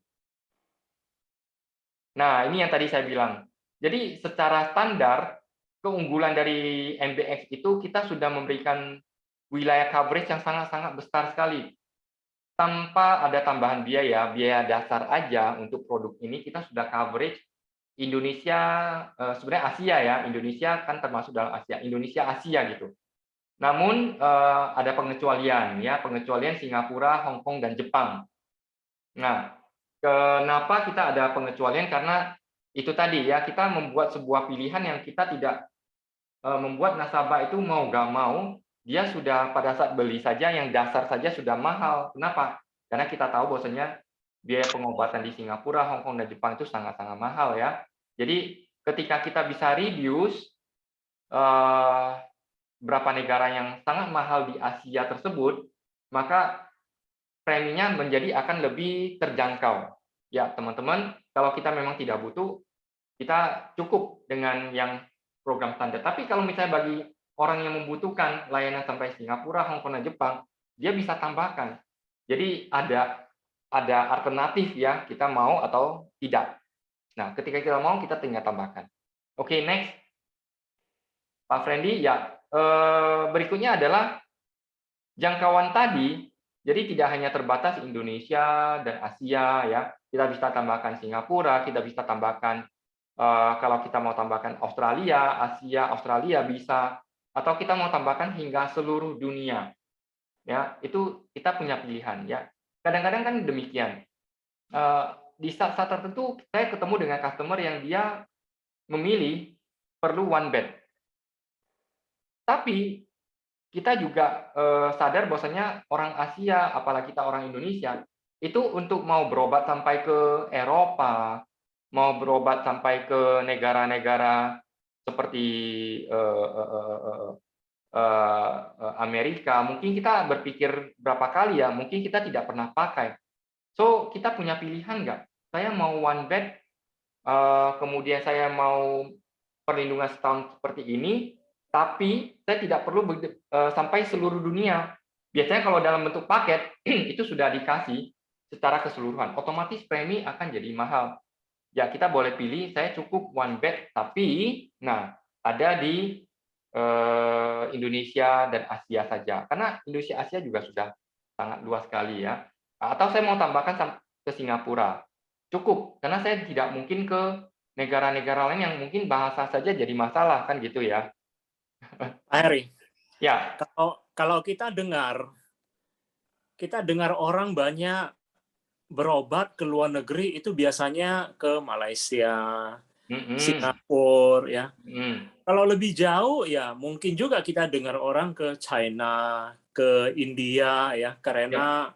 Nah, ini yang tadi saya bilang. Jadi secara standar, keunggulan dari MBX itu kita sudah memberikan wilayah coverage yang sangat-sangat besar sekali. Tanpa ada tambahan biaya, biaya dasar aja untuk produk ini kita sudah coverage Indonesia, sebenarnya Asia ya, Indonesia kan termasuk dalam Asia, Indonesia Asia gitu. Namun ada pengecualian ya, pengecualian Singapura, Hong Kong, dan Jepang. Nah, kenapa kita ada pengecualian? Karena itu tadi ya, kita membuat sebuah pilihan yang kita tidak membuat nasabah itu mau nggak mau, dia sudah pada saat beli saja yang dasar saja sudah mahal. Kenapa? Karena kita tahu bahwasanya biaya pengobatan di Singapura, Hong Kong, dan Jepang itu sangat-sangat mahal ya. Jadi ketika kita bisa reduce berapa negara yang sangat mahal di Asia tersebut, maka preminya menjadi akan lebih terjangkau. Ya, teman-teman, kalau kita memang tidak butuh, kita cukup dengan yang program standar. Tapi kalau misalnya bagi orang yang membutuhkan layanan sampai Singapura, Hong Kong, dan Jepang, dia bisa tambahkan. Jadi ada alternatif ya, kita mau atau tidak. Nah, ketika kita mau, kita tinggal tambahkan. Oke, next. Pak Friendly, ya. Berikutnya adalah jangkauan tadi. Jadi tidak hanya terbatas Indonesia dan Asia ya. Kita bisa tambahkan Singapura, kita bisa tambahkan kalau kita mau tambahkan Australia, Asia, Australia bisa, atau kita mau tambahkan hingga seluruh dunia. Ya, itu kita punya pilihan ya. Kadang-kadang kan demikian. Di saat tertentu saya ketemu dengan customer yang dia memilih perlu 1 bed. Tapi kita juga sadar bahwasanya orang Asia, apalagi kita orang Indonesia, itu untuk mau berobat sampai ke Eropa, mau berobat sampai ke negara-negara seperti Amerika, mungkin kita berpikir berapa kali ya, mungkin kita tidak pernah pakai. So, kita punya pilihan nggak? Saya mau 1 bed, kemudian saya mau perlindungan setahun seperti ini, tapi saya tidak perlu sampai seluruh dunia. Biasanya kalau dalam bentuk paket, itu sudah dikasih secara keseluruhan. Otomatis premi akan jadi mahal. Ya, kita boleh pilih, saya cukup 1 bed, tapi nah ada di Indonesia dan Asia saja. Karena Indonesia Asia juga sudah sangat luas sekali ya. Atau saya mau tambahkan ke Singapura. Cukup, karena saya tidak mungkin ke negara-negara lain yang mungkin bahasa saja jadi masalah, kan gitu ya. Pak Heri, Ya. Kalau kita dengar orang banyak berobat ke luar negeri itu biasanya ke Malaysia, Singapura, ya. Kalau lebih jauh ya mungkin juga kita dengar orang ke China, ke India ya, karena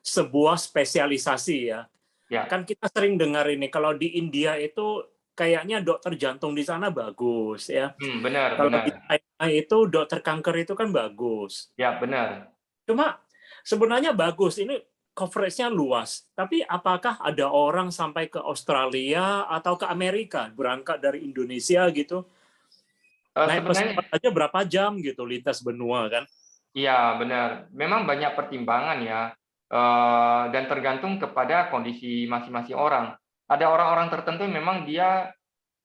sebuah spesialisasi ya. Ya. Kan kita sering dengar ini kalau di India itu kayaknya dokter jantung di sana bagus ya. Benar, Kalau di benar. China itu dokter kanker itu kan bagus. Ya, benar. Cuma sebenarnya bagus, ini coverage-nya luas. Tapi apakah ada orang sampai ke Australia atau ke Amerika berangkat dari Indonesia gitu, naik pesawat Sebenarnya, aja berapa jam gitu lintas benua kan? iya benar. Memang banyak pertimbangan ya, dan tergantung kepada kondisi masing-masing orang. Ada orang-orang tertentu yang memang dia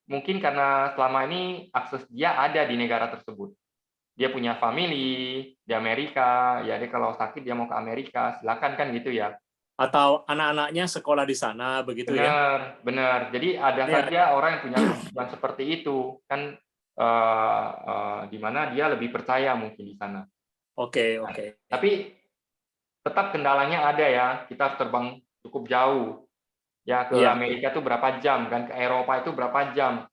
mungkin karena selama ini akses dia ada di negara tersebut. Dia punya family di Amerika, ya dia kalau sakit dia mau ke Amerika, silakan kan gitu ya. Atau anak-anaknya sekolah di sana begitu ya? Benar, benar. Jadi ada Ya, saja orang yang punya kebutuhan seperti itu, kan di mana dia lebih percaya mungkin di sana. oke, Nah, oke. tapi tetap kendalanya ada ya, kita harus terbang cukup jauh. Ya ke Iya, Amerika itu berapa jam kan, ke Eropa itu berapa jam.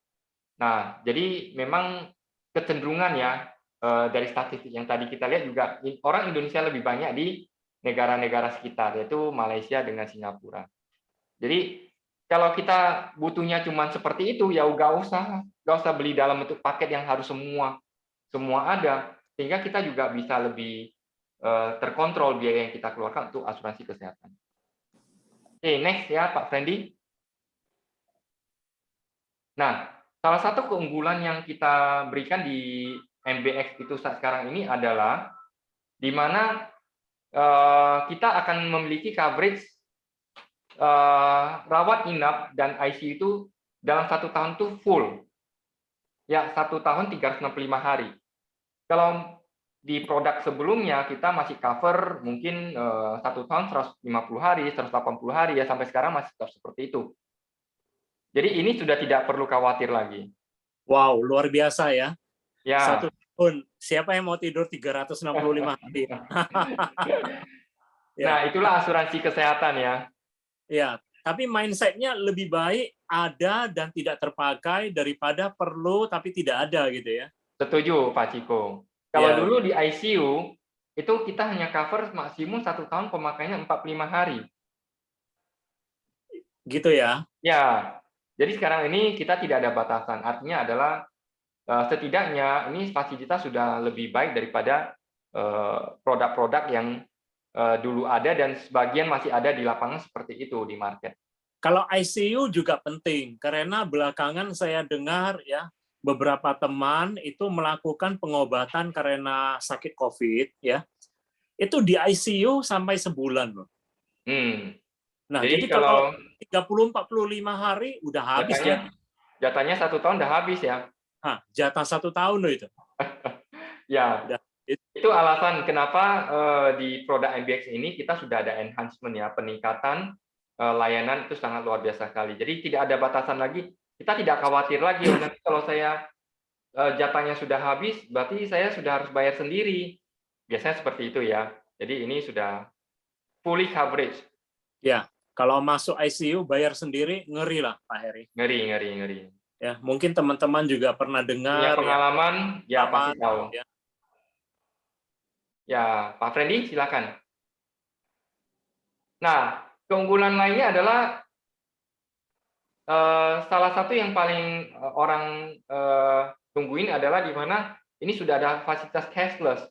Nah, jadi memang kecenderungan ya, dari statistik yang tadi kita lihat juga orang Indonesia lebih banyak di negara-negara sekitar, yaitu Malaysia dengan Singapura. Jadi kalau kita butuhnya cuma seperti itu, ya nggak usah beli dalam bentuk paket yang harus semua ada, sehingga kita juga bisa lebih terkontrol biaya yang kita keluarkan untuk asuransi kesehatan. Oke, next ya Pak Fendi. Nah, salah satu keunggulan yang kita berikan di MBX itu saat sekarang ini adalah di mana kita akan memiliki coverage rawat inap dan ICU itu dalam 1 tahun itu full. Ya, 1 tahun 365 hari. Kalau di produk sebelumnya kita masih cover mungkin 1 tahun 150 hari, 180 hari ya sampai sekarang masih tetap seperti itu. Jadi ini sudah tidak perlu khawatir lagi. wow, luar biasa ya. Ya. 1 tahun, siapa yang mau tidur 365 hari? Nah, Ya, itulah asuransi kesehatan ya. ya. Tapi mindset-nya lebih baik ada dan tidak terpakai daripada perlu tapi tidak ada gitu ya. Setuju, Pak Ciko. Kalau Ya, dulu di ICU itu kita hanya cover maksimum 1 tahun pemakaiannya 45 hari. gitu ya. Ya, jadi sekarang ini kita tidak ada batasan. Artinya adalah setidaknya ini fasilitas sudah lebih baik daripada produk-produk yang dulu ada dan sebagian masih ada di lapangan seperti itu di market. Kalau ICU juga penting karena belakangan saya dengar ya beberapa teman itu melakukan pengobatan karena sakit COVID ya. Itu di ICU sampai sebulan loh. Hmm. Nah, Jadi jadi kalau kalau 30-45 hari udah habis jatahnya dia. jatahnya 1 tahun udah habis ya. Jatah 1 tahun loh itu. Ya, Udah. itu alasan kenapa di produk MBX ini kita sudah ada enhancement ya, peningkatan layanan itu sangat luar biasa sekali. Jadi tidak ada batasan lagi. Kita tidak khawatir lagi, oh nanti kalau saya jatahnya sudah habis, berarti saya sudah harus bayar sendiri. Biasanya seperti itu ya. Jadi ini sudah fully coverage. Ya, kalau masuk ICU bayar sendiri ngeri lah Pak Heri. Ngeri, ngeri, ngeri. Ya, mungkin teman-teman juga pernah Punya dengar ya, pengalaman, ya pasti aman tahu. ya. Ya, Pak Freddy, silakan. Nah, keunggulan lainnya adalah salah satu yang paling orang tungguin adalah di mana ini sudah ada fasilitas cashless,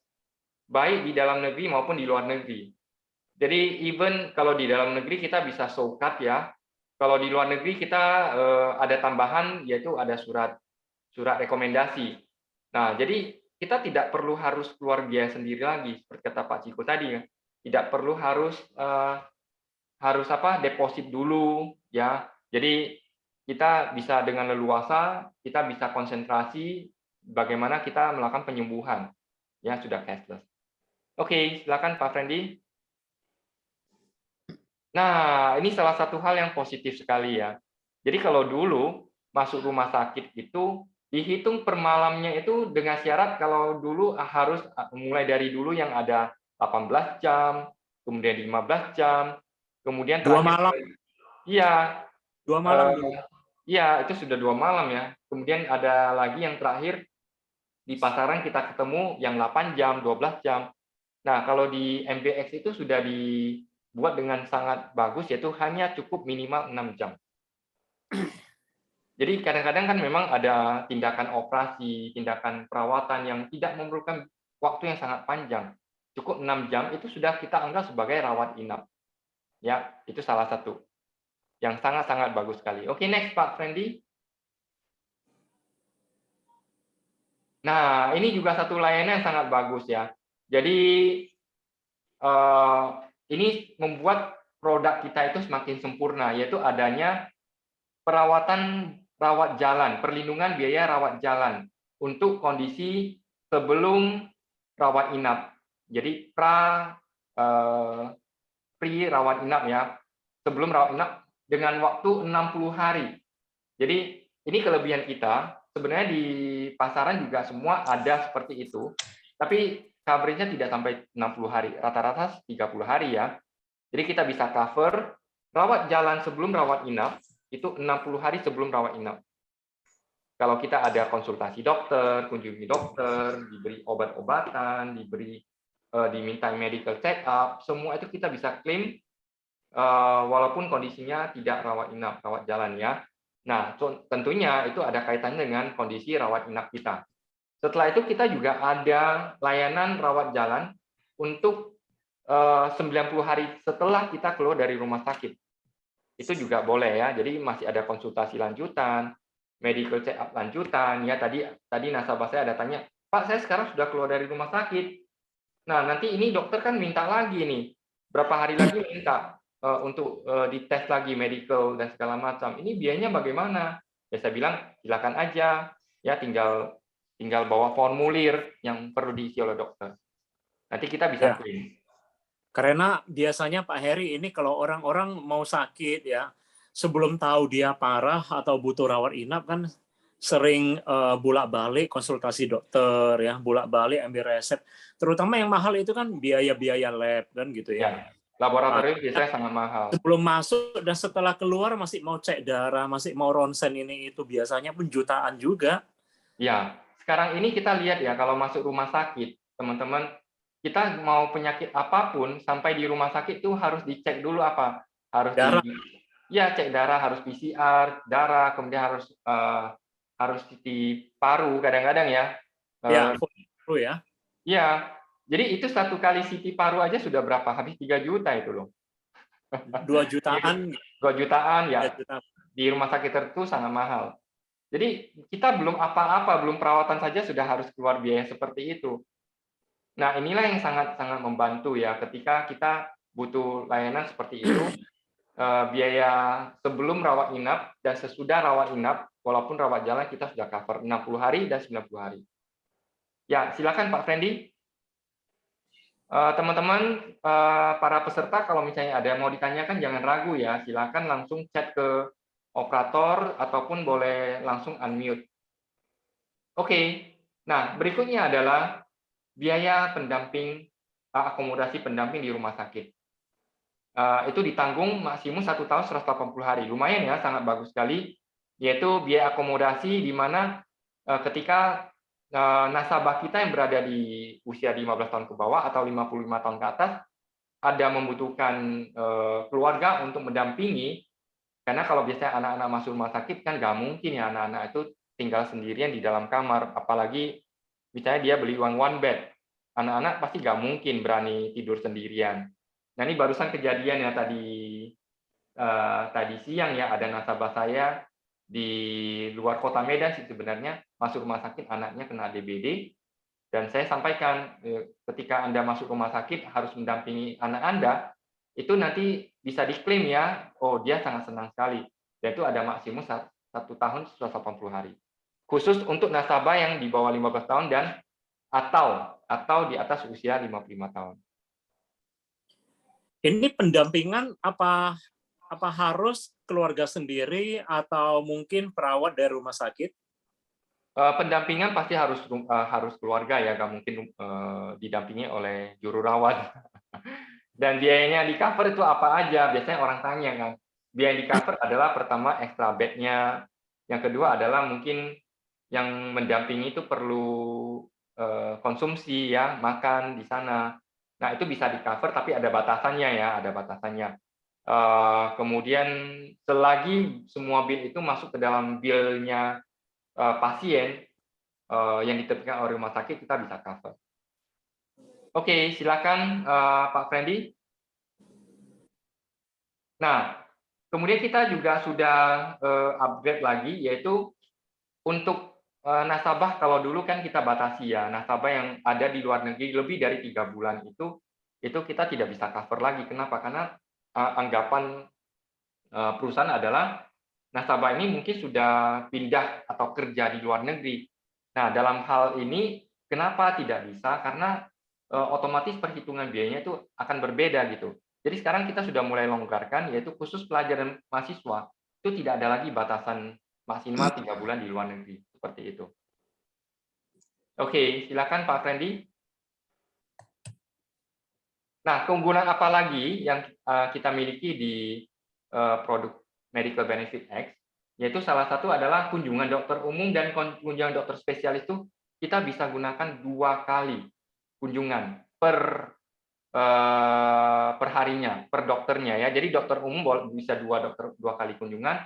baik di dalam negeri maupun di luar negeri. Jadi even kalau di dalam negeri kita bisa show card ya, kalau di luar negeri kita ada tambahan yaitu ada surat rekomendasi. Nah, jadi kita tidak perlu harus keluar biaya sendiri lagi seperti kata Pak Ciko tadi ya. Tidak perlu harus deposit dulu ya. Jadi kita bisa dengan leluasa, kita bisa konsentrasi bagaimana kita melakukan penyembuhan. Ya, sudah cashless. Oke, silakan Pak Fendi. Nah, ini salah satu hal yang positif sekali ya. Jadi kalau dulu masuk rumah sakit itu dihitung per malamnya itu dengan syarat kalau dulu harus mulai dari dulu yang ada 18 jam, kemudian 15 jam, kemudian 2 terakhir malam, iya, 2 malam dulu. eh, iya itu sudah 2 malam ya. Kemudian ada lagi yang terakhir di pasaran kita ketemu yang 8 jam, 12 jam. Nah, kalau di MBX itu sudah buat dengan sangat bagus, yaitu hanya cukup minimal 6 jam. Jadi kadang-kadang kan memang ada tindakan operasi, tindakan perawatan yang tidak memerlukan waktu yang sangat panjang. Cukup 6 jam itu sudah kita anggap sebagai rawat inap. Ya, itu salah satu yang sangat-sangat bagus sekali. Oke, next Pak Friendly. Nah, ini juga satu layanan yang sangat bagus ya. Jadi ini membuat produk kita itu semakin sempurna, yaitu adanya perawatan rawat jalan, perlindungan biaya rawat jalan untuk kondisi sebelum rawat inap. Jadi pre rawat inap ya, sebelum rawat inap dengan waktu 60 hari. Jadi ini kelebihan kita. Sebenarnya di pasaran juga semua ada seperti itu, tapi coverage-nya tidak sampai 60 hari, rata-rata 30 hari ya. Jadi kita bisa cover rawat jalan sebelum rawat inap, itu 60 hari sebelum rawat inap. Kalau kita ada konsultasi dokter, kunjungi dokter, diberi obat-obatan, diminta medical check up, semua itu kita bisa klaim walaupun kondisinya tidak rawat inap, rawat jalan ya. Nah, tentunya itu ada kaitannya dengan kondisi rawat inap kita. Setelah itu kita juga ada layanan rawat jalan untuk 90 hari setelah kita keluar dari rumah sakit. Itu juga boleh ya. Jadi masih ada konsultasi lanjutan, medical check up lanjutan ya. Tadi nasabah saya ada tanya, "Pak, saya sekarang sudah keluar dari rumah sakit. Nah, nanti ini dokter kan minta lagi nih, berapa hari lagi minta untuk dites lagi medical dan segala macam. Ini biayanya bagaimana?" Ya saya bilang, "Silakan aja, ya tinggal bawa formulir yang perlu diisi oleh dokter. Nanti kita bisa Ya, klaim." karena biasanya Pak Heri ini kalau orang-orang mau sakit ya, sebelum tahu dia parah atau butuh rawat inap kan sering bolak-balik konsultasi dokter ya, bolak-balik ambil resep. Terutama yang mahal itu kan biaya-biaya lab kan gitu ya. Ya, laboratorium biasanya sangat mahal. Sebelum masuk dan setelah keluar masih mau cek darah, masih mau ronsen ini itu biasanya pun jutaan juga. Ya, sekarang ini kita lihat ya, kalau masuk rumah sakit, teman-teman, kita mau penyakit apapun, sampai di rumah sakit itu harus dicek dulu apa? Harus Darah ya cek darah, harus PCR, darah, kemudian harus di paru kadang-kadang ya. ya, perlu ya. Ya, jadi itu satu kali CT paru aja sudah berapa? Habis 3 juta itu loh. 2 jutaan, 2 jutaan 3 ya, juta. di rumah sakit tertentu sangat mahal. Jadi kita belum apa-apa, belum perawatan saja sudah harus keluar biaya seperti itu. Nah, inilah yang sangat-sangat membantu ya ketika kita butuh layanan seperti itu, biaya sebelum rawat inap dan sesudah rawat inap, walaupun rawat jalan kita sudah cover 60 hari dan 90 hari. Ya, silakan Pak Fendi. Teman-teman, para peserta kalau misalnya ada yang mau ditanyakan jangan ragu ya, silakan langsung chat ke operator ataupun boleh langsung unmute. Oke, nah berikutnya adalah biaya pendamping, akomodasi pendamping di rumah sakit. Itu ditanggung maksimum 1 tahun 180 hari. Lumayan ya, sangat bagus sekali. Yaitu biaya akomodasi di mana ketika nasabah kita yang berada di usia 15 tahun ke bawah atau 55 tahun ke atas ada membutuhkan keluarga untuk mendampingi, karena kalau biasanya anak-anak masuk rumah sakit kan nggak mungkin ya anak-anak itu tinggal sendirian di dalam kamar, apalagi misalnya dia beli one bed, anak-anak pasti nggak mungkin berani tidur sendirian. Nah ini barusan kejadian ya tadi siang ya, ada nasabah saya di luar kota Medan sih sebenarnya, masuk rumah sakit anaknya kena DBD, dan saya sampaikan ketika Anda masuk rumah sakit harus mendampingi anak Anda, itu nanti bisa diklaim ya, oh dia sangat senang sekali, dan itu ada maksimum 1 tahun 180 hari. Khusus untuk nasabah yang di bawah 15 tahun dan atau di atas usia 55 tahun. Ini pendampingan apa harus keluarga sendiri atau mungkin perawat dari rumah sakit? Pendampingan pasti harus keluarga ya, nggak mungkin didampingi oleh juru rawat. Dan biayanya di cover itu apa aja? Biasanya orang tanya kan. Biaya yang di cover adalah pertama extra bed-nya, yang kedua adalah mungkin yang mendampingi itu perlu konsumsi ya, makan di sana. Nah, itu bisa di-cover tapi ada batasannya ya, ada batasannya. Kemudian selagi semua bill itu masuk ke dalam bill-nya pasien yang diterbitkan oleh rumah sakit, kita bisa cover. Oke, silakan Pak Fendi. Nah, kemudian kita juga sudah upgrade lagi, yaitu untuk nasabah. Kalau dulu kan kita batasi ya, nasabah yang ada di luar negeri lebih dari 3 bulan itu kita tidak bisa cover lagi. Kenapa? Karena anggapan perusahaan adalah nasabah ini mungkin sudah pindah atau kerja di luar negeri. Nah, dalam hal ini kenapa tidak bisa? Karena otomatis perhitungan biayanya itu akan berbeda gitu. Jadi sekarang kita sudah mulai longgarkan, yaitu khusus pelajar dan mahasiswa itu tidak ada lagi batasan maksimal 3 bulan di luar negeri, seperti itu. Oke, silakan Pak Fendi. Nah, keunggulan apa lagi yang kita miliki di produk Medical Benefit X, yaitu salah satu adalah kunjungan dokter umum dan kunjungan dokter spesialis itu kita bisa gunakan 2 kali kunjungan per harinya, per dokternya ya. Jadi dokter umum bisa 2 kali kunjungan,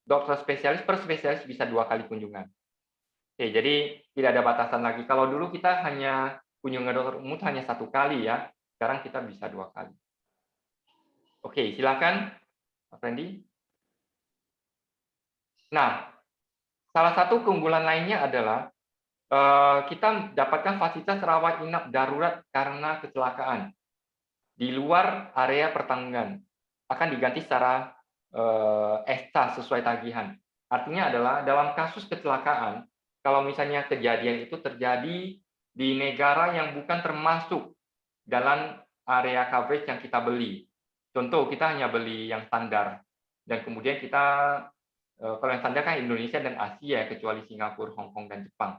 dokter spesialis per spesialis bisa 2 kali kunjungan. Oke, jadi tidak ada batasan lagi. Kalau dulu kita hanya kunjungan dokter umum hanya 1 kali ya, sekarang kita bisa 2 kali. Oke, silakan Pak Fendi. Nah, salah satu keunggulan lainnya adalah kita dapatkan fasilitas rawat inap darurat karena kecelakaan di luar area pertanggungan, akan diganti secara ekstra sesuai tagihan. Artinya adalah dalam kasus kecelakaan, kalau misalnya kejadian itu terjadi di negara yang bukan termasuk dalam area coverage yang kita beli. Contoh, kita hanya beli yang standar, dan kemudian kita, kalau yang standar kan Indonesia dan Asia, kecuali Singapura, Hong Kong, dan Jepang.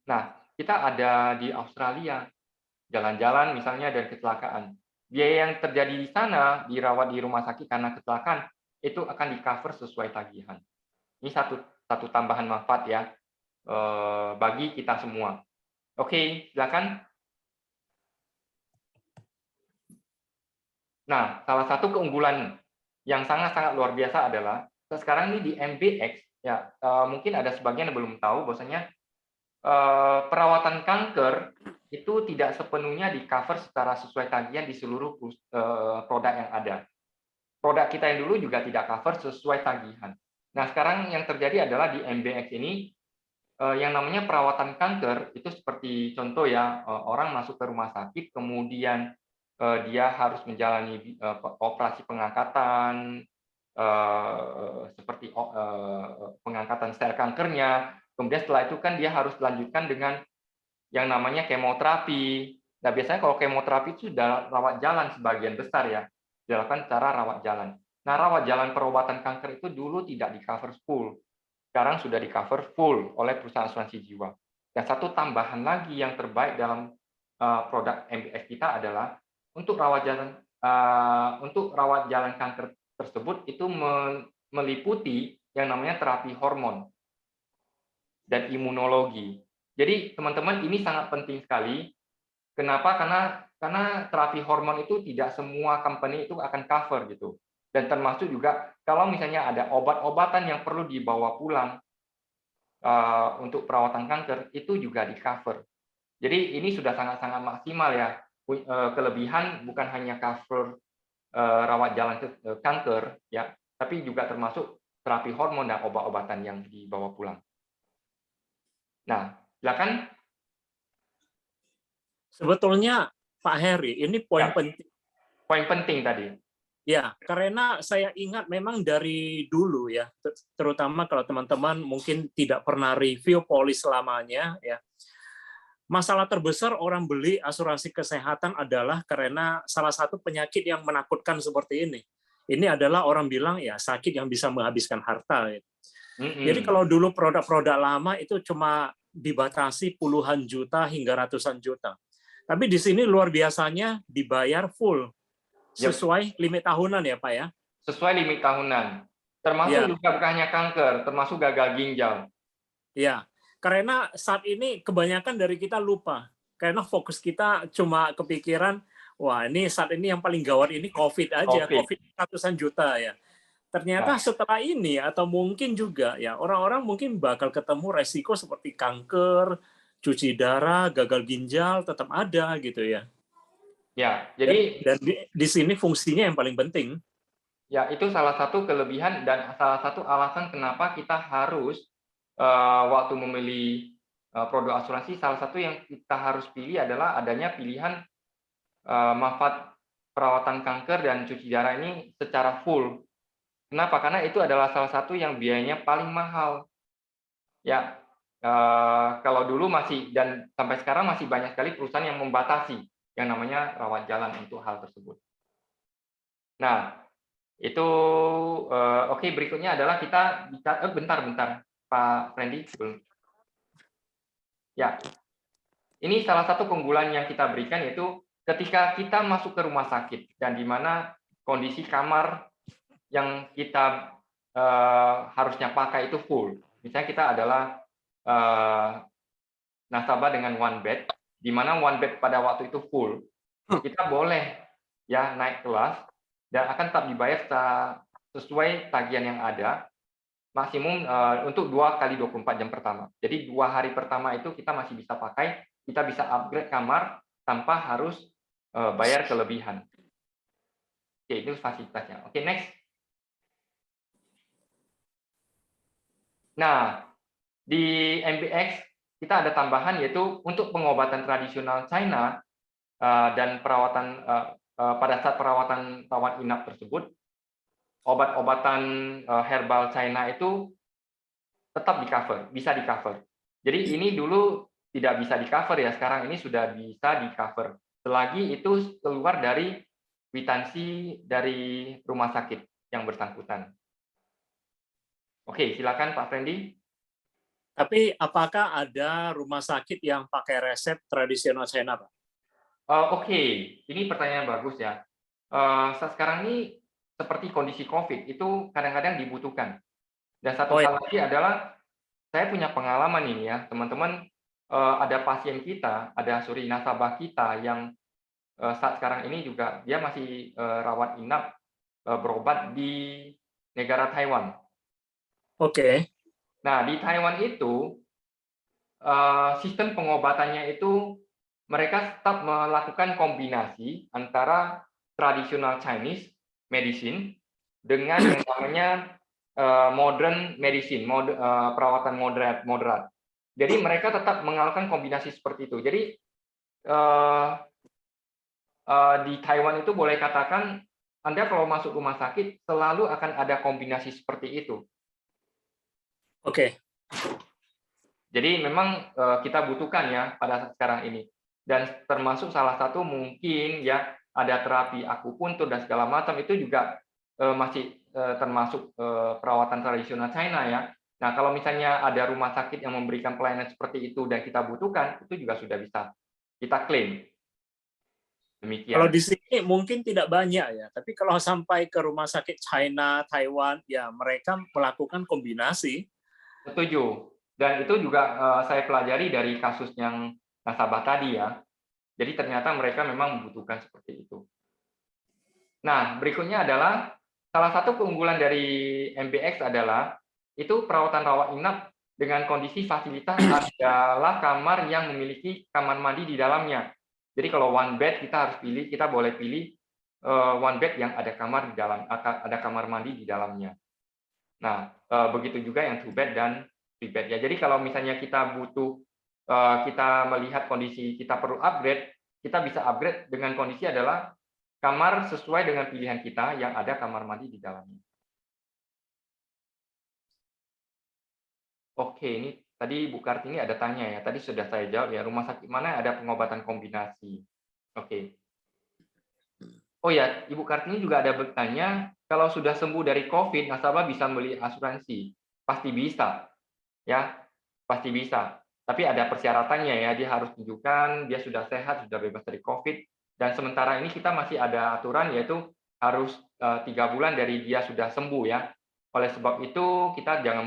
Nah, kita ada di Australia, jalan-jalan misalnya dan kecelakaan. Biaya yang terjadi di sana, dirawat di rumah sakit karena kecelakaan, itu akan di-cover sesuai tagihan. Ini satu tambahan manfaat ya bagi kita semua. Oke, silakan. Nah, salah satu keunggulan yang sangat-sangat luar biasa adalah sekarang ini di MBX ya, mungkin ada sebagian yang belum tahu bahwasanya perawatan kanker itu tidak sepenuhnya di-cover secara sesuai tagihan di seluruh produk yang ada. Produk kita yang dulu juga tidak cover sesuai tagihan. Nah, sekarang yang terjadi adalah di MBX ini yang namanya perawatan kanker itu seperti contoh ya, orang masuk ke rumah sakit kemudian dia harus menjalani operasi pengangkatan seperti pengangkatan sel kankernya. Kemudian setelah itu kan dia harus dilanjutkan dengan yang namanya kemoterapi. Nah, biasanya kalau kemoterapi itu sudah rawat jalan sebagian besar ya, dilakukan cara rawat jalan. Nah, rawat jalan perobatan kanker itu dulu tidak di-cover full. Sekarang sudah di-cover full oleh perusahaan asuransi jiwa. Dan satu tambahan lagi yang terbaik dalam produk MBX kita adalah untuk rawat jalan kanker tersebut itu meliputi yang namanya terapi hormon dan imunologi. Jadi teman-teman ini sangat penting sekali. Kenapa? Karena terapi hormon itu tidak semua company itu akan cover gitu. Dan termasuk juga kalau misalnya ada obat-obatan yang perlu dibawa pulang untuk perawatan kanker itu juga di cover. Jadi ini sudah sangat-sangat maksimal ya. Kelebihan bukan hanya cover rawat jalan kanker ya, tapi juga termasuk terapi hormon dan obat-obatan yang dibawa pulang. Nah, silakan. Sebetulnya Pak Heri, ini poin Ya, penting. poin penting tadi. Ya, karena saya ingat memang dari dulu ya, terutama kalau teman-teman mungkin tidak pernah review polis lamanya ya. Masalah terbesar orang beli asuransi kesehatan adalah karena salah satu penyakit yang menakutkan seperti ini. Ini adalah orang bilang ya sakit yang bisa menghabiskan harta. Ya. Jadi kalau dulu produk-produk lama itu cuma dibatasi puluhan juta hingga ratusan juta. Tapi di sini luar biasanya dibayar full sesuai limit tahunan ya Pak ya? Sesuai limit tahunan. Termasuk ya. juga bukan hanya kanker, termasuk gagal ginjal. Ya, karena saat ini kebanyakan dari kita lupa. Karena fokus kita cuma kepikiran, Wah, ini saat ini yang paling gawat ini COVID aja, COVID. COVID ratusan juta ya. Ternyata Ya, setelah ini atau mungkin juga ya orang-orang mungkin bakal ketemu resiko seperti kanker, cuci darah, gagal ginjal tetap ada gitu ya. ya. Dan, Jadi dan di sini fungsinya yang paling penting. ya itu salah satu kelebihan dan salah satu alasan kenapa kita harus waktu memilih produk asuransi, salah satu yang kita harus pilih adalah adanya pilihan manfaat perawatan kanker dan cuci darah ini secara full. Kenapa? Karena itu adalah salah satu yang biayanya paling mahal. Ya, kalau dulu masih dan sampai sekarang masih banyak sekali perusahaan yang membatasi yang namanya rawat jalan untuk hal tersebut. Nah, itu oke, berikutnya adalah kita bicara bentar, Pak Randy, sebelum. Ya, ini salah satu keunggulan yang kita berikan yaitu ketika kita masuk ke rumah sakit dan di mana kondisi kamar yang kita harusnya pakai itu full. Misalnya kita adalah nasabah dengan one bed, di mana one bed pada waktu itu full, kita boleh ya naik kelas dan akan tetap dibayar sesuai tagihan yang ada, maksimum untuk 2 kali 24 jam pertama. Jadi 2 hari pertama itu kita masih bisa pakai, kita bisa upgrade kamar tanpa harus bayar kelebihan. Oke, itu fasilitasnya. Oke, next. Nah, di MBX kita ada tambahan yaitu untuk pengobatan tradisional China dan perawatan pada saat perawatan rawat inap tersebut, obat-obatan herbal China itu tetap di-cover, bisa di-cover. Jadi ini dulu tidak bisa di-cover ya, sekarang ini sudah bisa di-cover. Selagi itu keluar dari kwitansi dari rumah sakit yang bersangkutan. Oke, silakan Pak Fendi. Tapi apakah ada rumah sakit yang pakai resep tradisional China, Pak? Oke, ini pertanyaan bagus ya. Sekarang ini seperti kondisi COVID itu kadang-kadang dibutuhkan. Dan satu Oh ya, hal lagi adalah saya punya pengalaman ini ya, teman-teman, ada pasien kita, ada nasabah kita yang saat sekarang ini juga dia masih rawat inap berobat di negara Taiwan. oke. Nah, di Taiwan itu sistem pengobatannya itu mereka tetap melakukan kombinasi antara tradisional Chinese medicine dengan yang namanya modern medicine, perawatan moderat. Jadi mereka tetap melakukan kombinasi seperti itu. Jadi di Taiwan itu boleh katakan Anda kalau masuk rumah sakit selalu akan ada kombinasi seperti itu. Oke. Jadi memang kita butuhkan ya pada saat sekarang ini. Dan termasuk salah satu mungkin ya ada terapi akupuntur dan segala macam itu juga masih termasuk perawatan tradisional China ya. Nah, kalau misalnya ada rumah sakit yang memberikan pelayanan seperti itu dan kita butuhkan, itu juga sudah bisa kita klaim. Kalau Demikian. di sini mungkin tidak banyak ya, tapi kalau sampai ke rumah sakit China, Taiwan, ya mereka melakukan kombinasi. Setuju. Dan itu juga saya pelajari dari kasus yang nasabah tadi ya. Jadi ternyata mereka memang membutuhkan seperti itu. Nah, berikutnya adalah salah satu keunggulan dari MBX adalah itu perawatan rawat inap dengan kondisi fasilitas adalah kamar yang memiliki kamar mandi di dalamnya. Jadi kalau one bed kita boleh pilih one bed yang ada kamar di dalam, ada kamar mandi di dalamnya. Nah, begitu juga yang two bed dan three bed ya. Jadi kalau misalnya kita butuh kita melihat kondisi kita perlu upgrade, kita bisa upgrade dengan kondisi adalah kamar sesuai dengan pilihan kita yang ada kamar mandi di dalamnya. Oke, ini tadi Bu Kartini ada tanya ya. Tadi sudah saya jawab ya. Rumah sakit mana ada pengobatan kombinasi? Oke. Oh ya, Ibu Kartini juga ada bertanya, kalau sudah sembuh dari COVID, nasabah bisa beli asuransi? Pasti bisa, ya, pasti bisa. Tapi ada persyaratannya ya, dia harus tunjukkan dia sudah sehat, sudah bebas dari COVID. Dan sementara ini kita masih ada aturan yaitu harus 3 bulan dari dia sudah sembuh ya. Oleh sebab itu kita jangan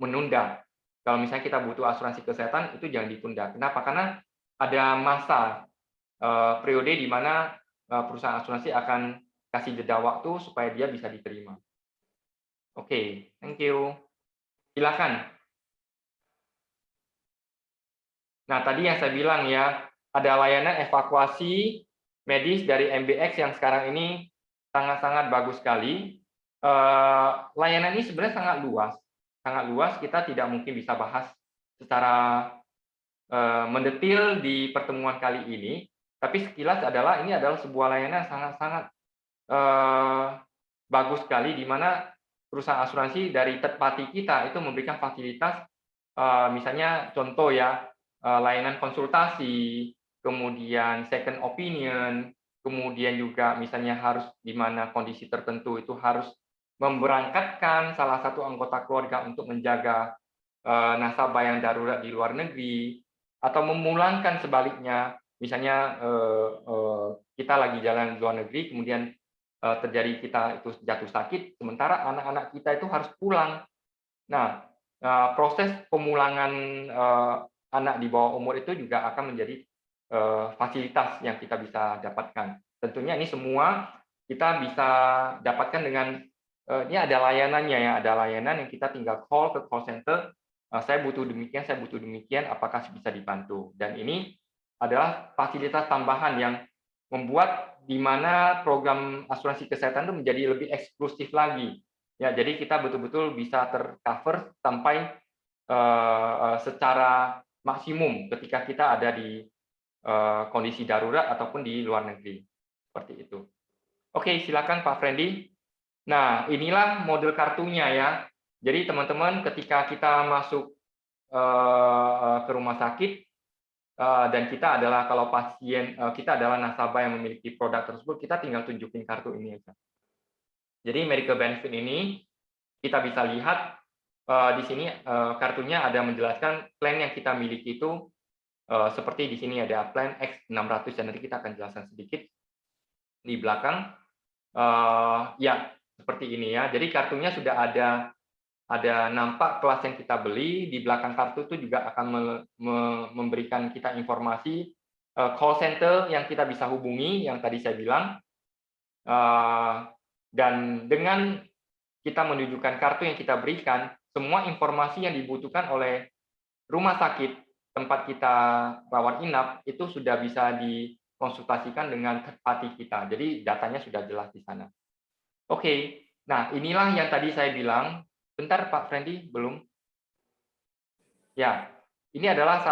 menunda. Kalau misalnya kita butuh asuransi kesehatan itu jangan ditunda. Kenapa? Karena ada masa periode di mana perusahaan asuransi akan kasih jeda waktu supaya dia bisa diterima. Oke, thank you. Silakan. Nah, tadi yang saya bilang ya, ada layanan evakuasi medis dari MBX yang sekarang ini sangat-sangat bagus sekali. Layanan ini sebenarnya sangat luas. Kita tidak mungkin bisa bahas secara mendetil di pertemuan kali ini. Tapi sekilas ini adalah sebuah layanan sangat-sangat bagus sekali, di mana perusahaan asuransi dari third party kita itu memberikan fasilitas, misalnya contoh ya, layanan konsultasi, kemudian second opinion, kemudian juga misalnya harus di mana kondisi tertentu itu harus memberangkatkan salah satu anggota keluarga untuk menjaga nasabah yang darurat di luar negeri, atau memulangkan sebaliknya, misalnya kita lagi jalan di luar negeri, kemudian terjadi kita itu jatuh sakit, sementara anak-anak kita itu harus pulang. Nah, proses pemulangan anak di bawah umur itu juga akan menjadi fasilitas yang kita bisa dapatkan. Tentunya ini semua kita bisa dapatkan dengan ini ada layanannya ya, ada layanan yang kita tinggal call ke call center, saya butuh demikian, apakah bisa dibantu? Dan ini adalah fasilitas tambahan yang membuat di mana program asuransi kesehatan itu menjadi lebih eksklusif lagi. Ya, jadi kita betul-betul bisa tercover sampai secara maksimum ketika kita ada di kondisi darurat ataupun di luar negeri. Seperti itu. Oke, silakan Pak Frendi. Nah, inilah model kartunya ya. Jadi teman-teman ketika kita masuk ke rumah sakit, dan kita adalah kalau pasien kita adalah nasabah yang memiliki produk tersebut, kita tinggal tunjukin kartu ini aja. Jadi medical benefit ini kita bisa lihat di sini kartunya ada menjelaskan plan yang kita miliki itu seperti di sini ada plan X600 dan nanti kita akan jelaskan sedikit di belakang. Ya, seperti ini ya. Jadi kartunya sudah ada nampak kelas yang kita beli, di belakang kartu itu juga akan memberikan kita informasi call center yang kita bisa hubungi, yang tadi saya bilang. Dan dengan kita menunjukkan kartu yang kita berikan, semua informasi yang dibutuhkan oleh rumah sakit tempat kita rawat inap itu sudah bisa dikonsultasikan dengan third party kita. Jadi datanya sudah jelas di sana. Oke, nah inilah yang tadi saya bilang. Bentar Pak Frendi, belum. Ya, ini adalah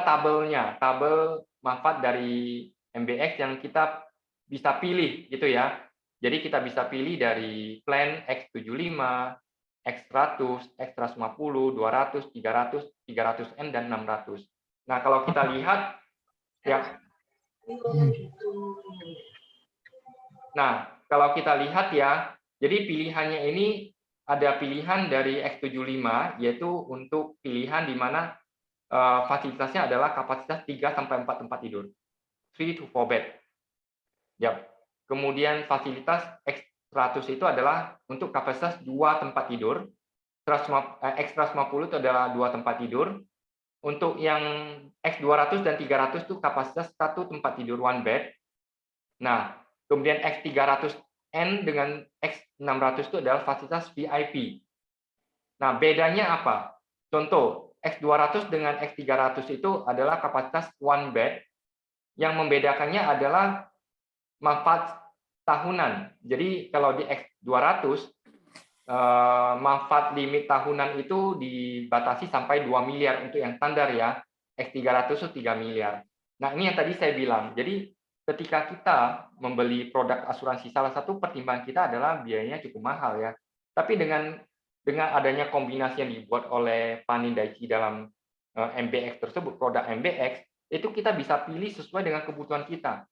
tabelnya, tabel manfaat dari MBX yang kita bisa pilih gitu ya. Jadi kita bisa pilih dari plan X75, X100, X150, 200, 300, 300N dan 600. Nah, kalau kita lihat ya. Nah, kalau kita lihat ya, jadi pilihannya ini ada pilihan dari X75, yaitu untuk pilihan di mana fasilitasnya adalah kapasitas 3-4 tempat tidur, 3 to 4 bed. Ya. Kemudian fasilitas X100 itu adalah untuk kapasitas 2 tempat tidur, X150 itu adalah 2 tempat tidur. Untuk yang X200 dan 300 itu kapasitas 1 tempat tidur, 1 bed. Nah, kemudian X300N dengan X600 itu adalah fasilitas VIP. Nah, bedanya apa? Contoh, X200 dengan X300 itu adalah kapasitas 1 bed. Yang membedakannya adalah manfaat tahunan. Jadi kalau di X200, manfaat limit tahunan itu dibatasi sampai 2 miliar untuk yang standar ya. X300 itu 3 miliar. Nah, ini yang tadi saya bilang. Jadi ketika kita membeli produk asuransi, salah satu pertimbangan kita adalah biayanya cukup mahal ya. Tapi dengan adanya kombinasi yang dibuat oleh Panindaichi dalam MBX tersebut, produk MBX, itu kita bisa pilih sesuai dengan kebutuhan kita.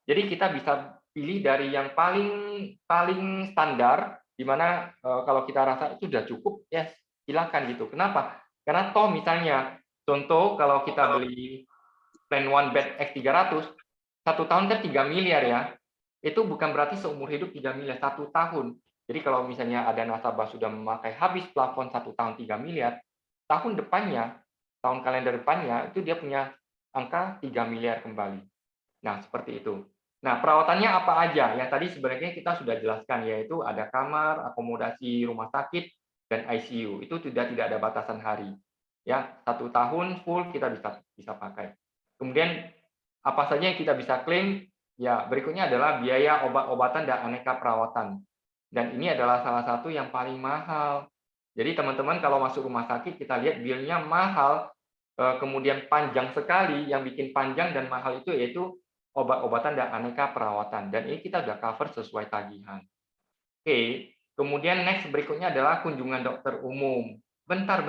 Jadi kita bisa pilih dari yang paling standar, di mana kalau kita rasa itu sudah cukup, ya silakan gitu. Kenapa? Karena toh misalnya, contoh kalau kita beli plan 1 bed X300, 1 tahun kan 3 miliar ya, itu bukan berarti seumur hidup 3 miliar, 1 tahun. Jadi kalau misalnya ada nasabah sudah memakai habis plafon 1 tahun 3 miliar, tahun depannya, tahun kalender depannya, itu dia punya angka 3 miliar kembali. Nah, seperti itu. Nah, perawatannya apa aja? Yang tadi sebenarnya kita sudah jelaskan, yaitu ada kamar, akomodasi rumah sakit, dan ICU. Itu tidak ada batasan hari. Ya, 1 tahun full kita bisa pakai. Kemudian apa saja yang kita bisa klaim? Ya, berikutnya adalah biaya obat-obatan dan aneka perawatan. Dan ini adalah salah satu yang paling mahal. Jadi teman-teman kalau masuk rumah sakit kita lihat bilnya mahal, kemudian panjang sekali. Yang bikin panjang dan mahal itu yaitu obat-obatan dan aneka perawatan. Dan ini kita sudah cover sesuai tagihan. Oke, kemudian next berikutnya adalah kunjungan dokter umum. Bentar,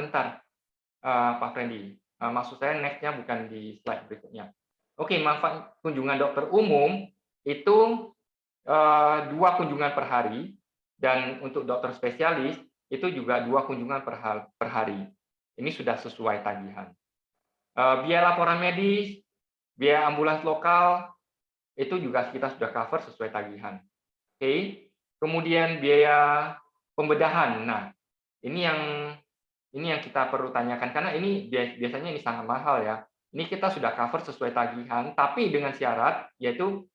Pak Fendi. Maksud saya next-nya bukan di slide berikutnya. Oke, manfaat kunjungan dokter umum itu 2 kunjungan per hari, dan untuk dokter spesialis itu juga 2 kunjungan per hari. Ini sudah sesuai tagihan. Biaya laporan medis, biaya ambulans lokal, itu juga kita sudah cover sesuai tagihan. Oke. Kemudian biaya pembedahan. Nah, ini yang kita perlu tanyakan karena ini biasanya ini sangat mahal ya. Ini kita sudah cover sesuai tagihan, tapi dengan syarat yaitu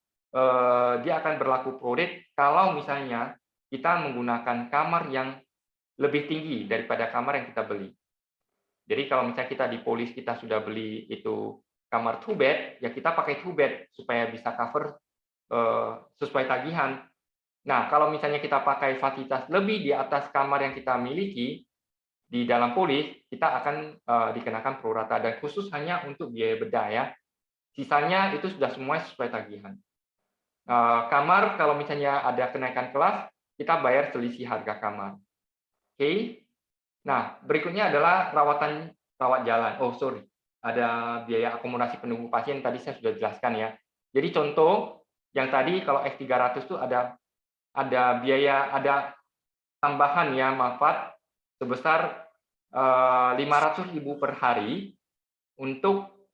dia akan berlaku prorate kalau misalnya kita menggunakan kamar yang lebih tinggi daripada kamar yang kita beli. Jadi kalau misalnya kita di polis kita sudah beli itu kamar 2 bed, ya kita pakai 2 bed supaya bisa cover sesuai tagihan. Nah, kalau misalnya kita pakai fasilitas lebih di atas kamar yang kita miliki di dalam polis, kita akan dikenakan prorata dan khusus hanya untuk biaya bedah ya. Sisanya itu sudah semua sesuai tagihan. Kamar kalau misalnya ada kenaikan kelas, kita bayar selisih harga kamar. Oke. Nah, berikutnya adalah rawat jalan. Oh, sorry. Ada biaya akomodasi penunggu pasien tadi saya sudah jelaskan ya. Jadi contoh yang tadi kalau X300 itu ada biaya, ada tambahan ya manfaat sebesar 500.000 per hari untuk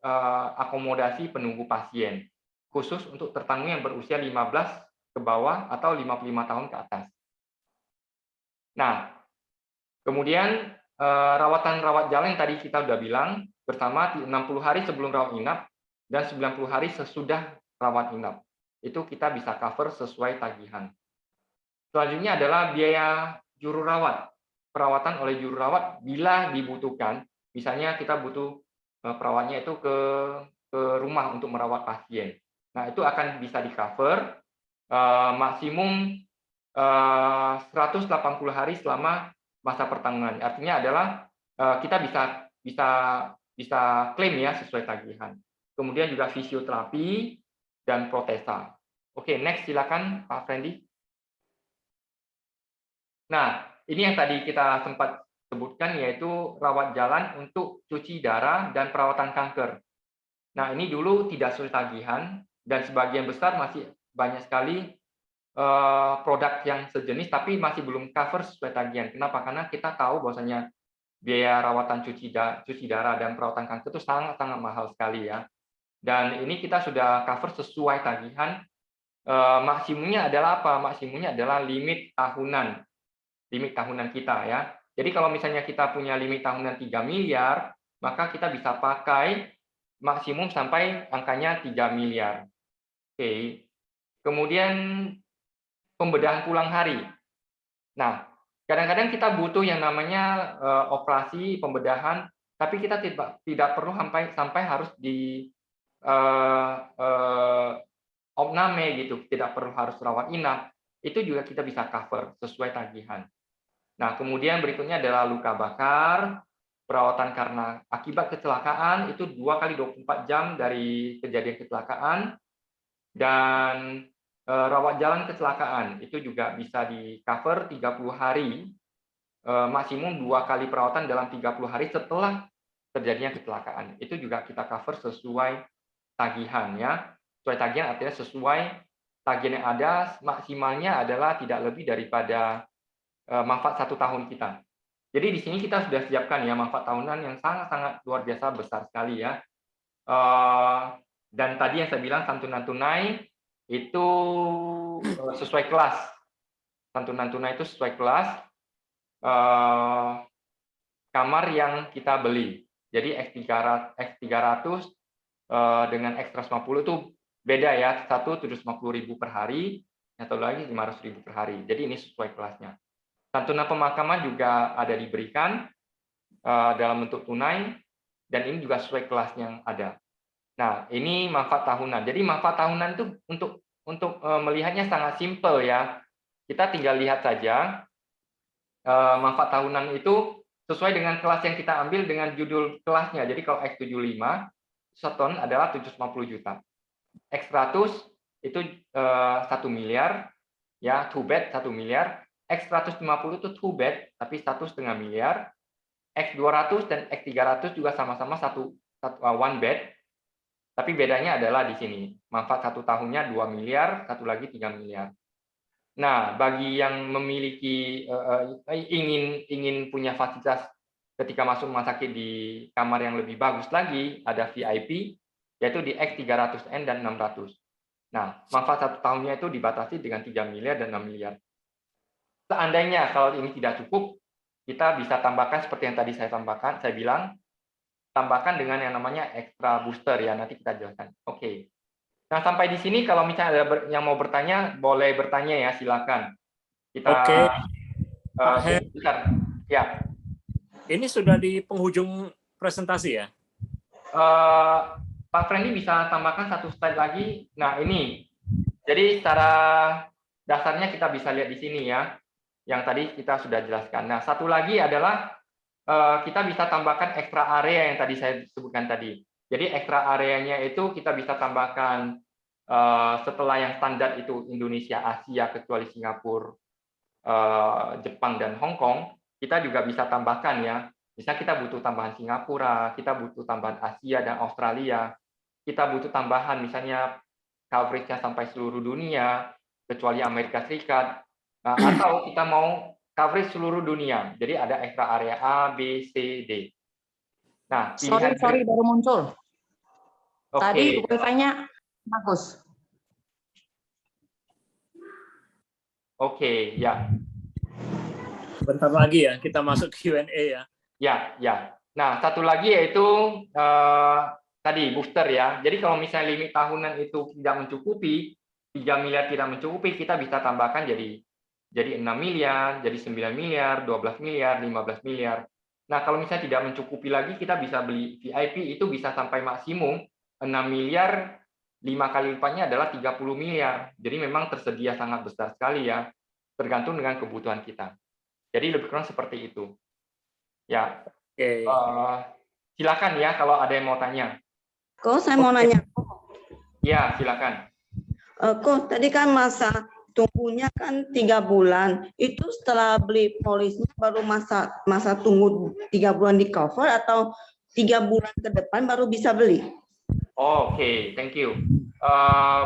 akomodasi penunggu pasien, khusus untuk tertanggung yang berusia 15 ke bawah atau 55 tahun ke atas. Nah, kemudian rawat jalan yang tadi kita sudah bilang, bersama 60 hari sebelum rawat inap dan 90 hari sesudah rawat inap. Itu kita bisa cover sesuai tagihan. Selanjutnya adalah biaya juru rawat. Perawatan oleh juru rawat bila dibutuhkan. Misalnya kita butuh perawatnya itu ke rumah untuk merawat pasien. Nah, itu akan bisa di-cover maksimum 180 hari selama masa pertanggungan. Artinya adalah kita bisa klaim ya sesuai tagihan. Kemudian juga fisioterapi dan protesa. Oke, next silakan Pak Fendi. Nah, ini yang tadi kita sempat sebutkan yaitu rawat jalan untuk cuci darah dan perawatan kanker. Nah, ini dulu tidak sesuai tagihan dan sebagian besar masih banyak sekali produk yang sejenis tapi masih belum cover sesuai tagihan. Kenapa? Karena kita tahu bahwasanya biaya rawatan cuci darah dan perawatan kanker itu sangat-sangat mahal sekali ya. Dan ini kita sudah cover sesuai tagihan. Maksimumnya adalah apa? Maksimumnya adalah limit tahunan kita ya. Jadi kalau misalnya kita punya limit tahunan 3 miliar, maka kita bisa pakai maksimum sampai angkanya 3 miliar. Oke. Kemudian pembedahan pulang hari. Nah, kadang-kadang kita butuh yang namanya operasi pembedahan, tapi kita tidak perlu sampai harus di opname gitu, tidak perlu harus rawat inap. Itu juga kita bisa cover sesuai tagihan. Nah, kemudian berikutnya adalah luka bakar, perawatan karena akibat kecelakaan itu 2 kali 24 jam dari kejadian kecelakaan, dan rawat jalan kecelakaan itu juga bisa di-cover 30 hari, maksimum 2 kali perawatan dalam 30 hari setelah terjadinya kecelakaan. Itu juga kita cover sesuai tagihan ya. Sesuai tagihan artinya sesuai tagihan yang ada, maksimalnya adalah tidak lebih daripada manfaat 1 tahun kita. Jadi di sini kita sudah siapkan ya manfaat tahunan yang sangat-sangat luar biasa besar sekali ya. Dan tadi yang saya bilang santunan tunai itu sesuai kelas. Santunan tunai itu sesuai kelas kamar yang kita beli. Jadi X300 dengan X150 itu beda ya, satu 750.000 per hari, atau lagi 500.000 per hari. Jadi ini sesuai kelasnya. Santunan pemakaman juga ada diberikan dalam bentuk tunai, dan ini juga sesuai kelas yang ada. Nah, ini manfaat tahunan. Jadi manfaat tahunan itu untuk melihatnya sangat simpel ya. Kita tinggal lihat saja manfaat tahunan itu sesuai dengan kelas yang kita ambil dengan judul kelasnya. Jadi kalau X75, 1 ton adalah 750 juta. X100 itu 1 miliar, ya 2 bed 1 miliar. X150 itu 2 bed tapi 1,5 miliar. X200 dan X300 juga sama-sama 1 bed, tapi bedanya adalah di sini. Manfaat 1 tahunnya 2 miliar, satu lagi 3 miliar. Nah, bagi yang memiliki ingin punya fasilitas ketika masuk rumah sakit di kamar yang lebih bagus lagi, ada VIP, yaitu di X300N dan 600. Nah, manfaat 1 tahunnya itu dibatasi dengan 3 miliar dan 6 miliar. Seandainya kalau ini tidak cukup, kita bisa tambahkan seperti yang tadi saya bilang, tambahkan dengan yang namanya extra booster ya, nanti kita jelaskan. Oke. Nah, sampai di sini kalau misalnya ada yang mau bertanya, boleh bertanya ya, silakan. Kita Oke, Pak Her, ya. ini sudah di penghujung presentasi ya? Pak Frendy bisa tambahkan 1 slide lagi. Nah, ini. Jadi secara dasarnya kita bisa lihat di sini ya, yang tadi kita sudah jelaskan. Nah, satu lagi adalah kita bisa tambahkan ekstra area yang tadi saya sebutkan tadi. Jadi ekstra areanya itu kita bisa tambahkan setelah yang standar itu Indonesia, Asia, kecuali Singapura, Jepang, dan Hong Kong, kita juga bisa tambahkan ya. Misalnya kita butuh tambahan Singapura, kita butuh tambahan Asia dan Australia, kita butuh tambahan misalnya coverage-nya sampai seluruh dunia, kecuali Amerika Serikat, atau kita mau coverage seluruh dunia. Jadi ada ekstra area A, B, C, D. Nah, sorry baru muncul. Tadi Oke. wifi-nya bagus. Oke, ya. Bentar lagi ya, kita masuk Q&A ya. Ya. Nah, satu lagi yaitu tadi booster ya. Jadi kalau misalnya limit tahunan itu tidak mencukupi, 3 miliar tidak mencukupi, kita bisa tambahkan jadi 6 miliar, jadi 9 miliar, 12 miliar, 15 miliar. Nah, kalau misalnya tidak mencukupi lagi, kita bisa beli VIP, itu bisa sampai maksimum 6 miliar, 5 kali lipatnya adalah 30 miliar. Jadi memang tersedia sangat besar sekali ya, tergantung dengan kebutuhan kita. Jadi lebih kurang seperti itu. Ya, Oke. Silakan ya kalau ada yang mau tanya. Kok saya mau nanya. Ya, silakan. Kok tadi kan masa tunggunya kan 3 bulan. Itu setelah beli polisnya baru masa tunggu 3 bulan di cover atau 3 bulan ke depan baru bisa beli? Oke, thank you.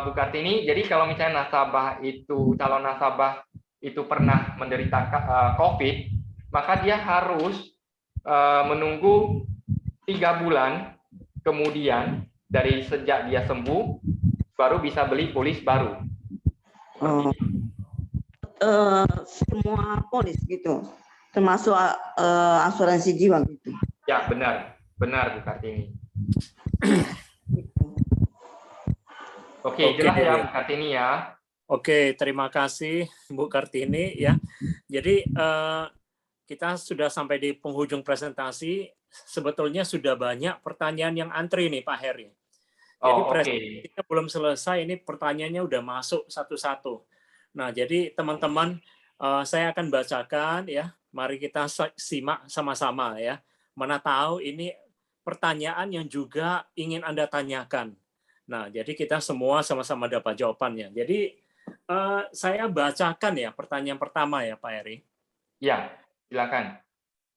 Bu Kartini, jadi kalau misalnya calon nasabah itu pernah menderita COVID, maka dia harus menunggu 3 bulan kemudian dari sejak dia sembuh baru bisa beli polis baru. Semua polis gitu, termasuk asuransi jiwa gitu. Ya, benar Bu Kartini. Oke, jelas ya Bu Kartini ya. Oke, terima kasih Bu Kartini ya. Jadi kita sudah sampai di penghujung presentasi. Sebetulnya sudah banyak pertanyaan yang antri nih Pak Heri. Jadi presentasinya belum selesai, ini pertanyaannya udah masuk satu-satu. Nah, jadi teman-teman, saya akan bacakan ya. Mari kita simak sama-sama ya. Mana tahu ini pertanyaan yang juga ingin Anda tanyakan. Nah, jadi kita semua sama-sama dapat jawabannya. Jadi saya bacakan ya pertanyaan pertama ya Pak Heri. Ya, silakan.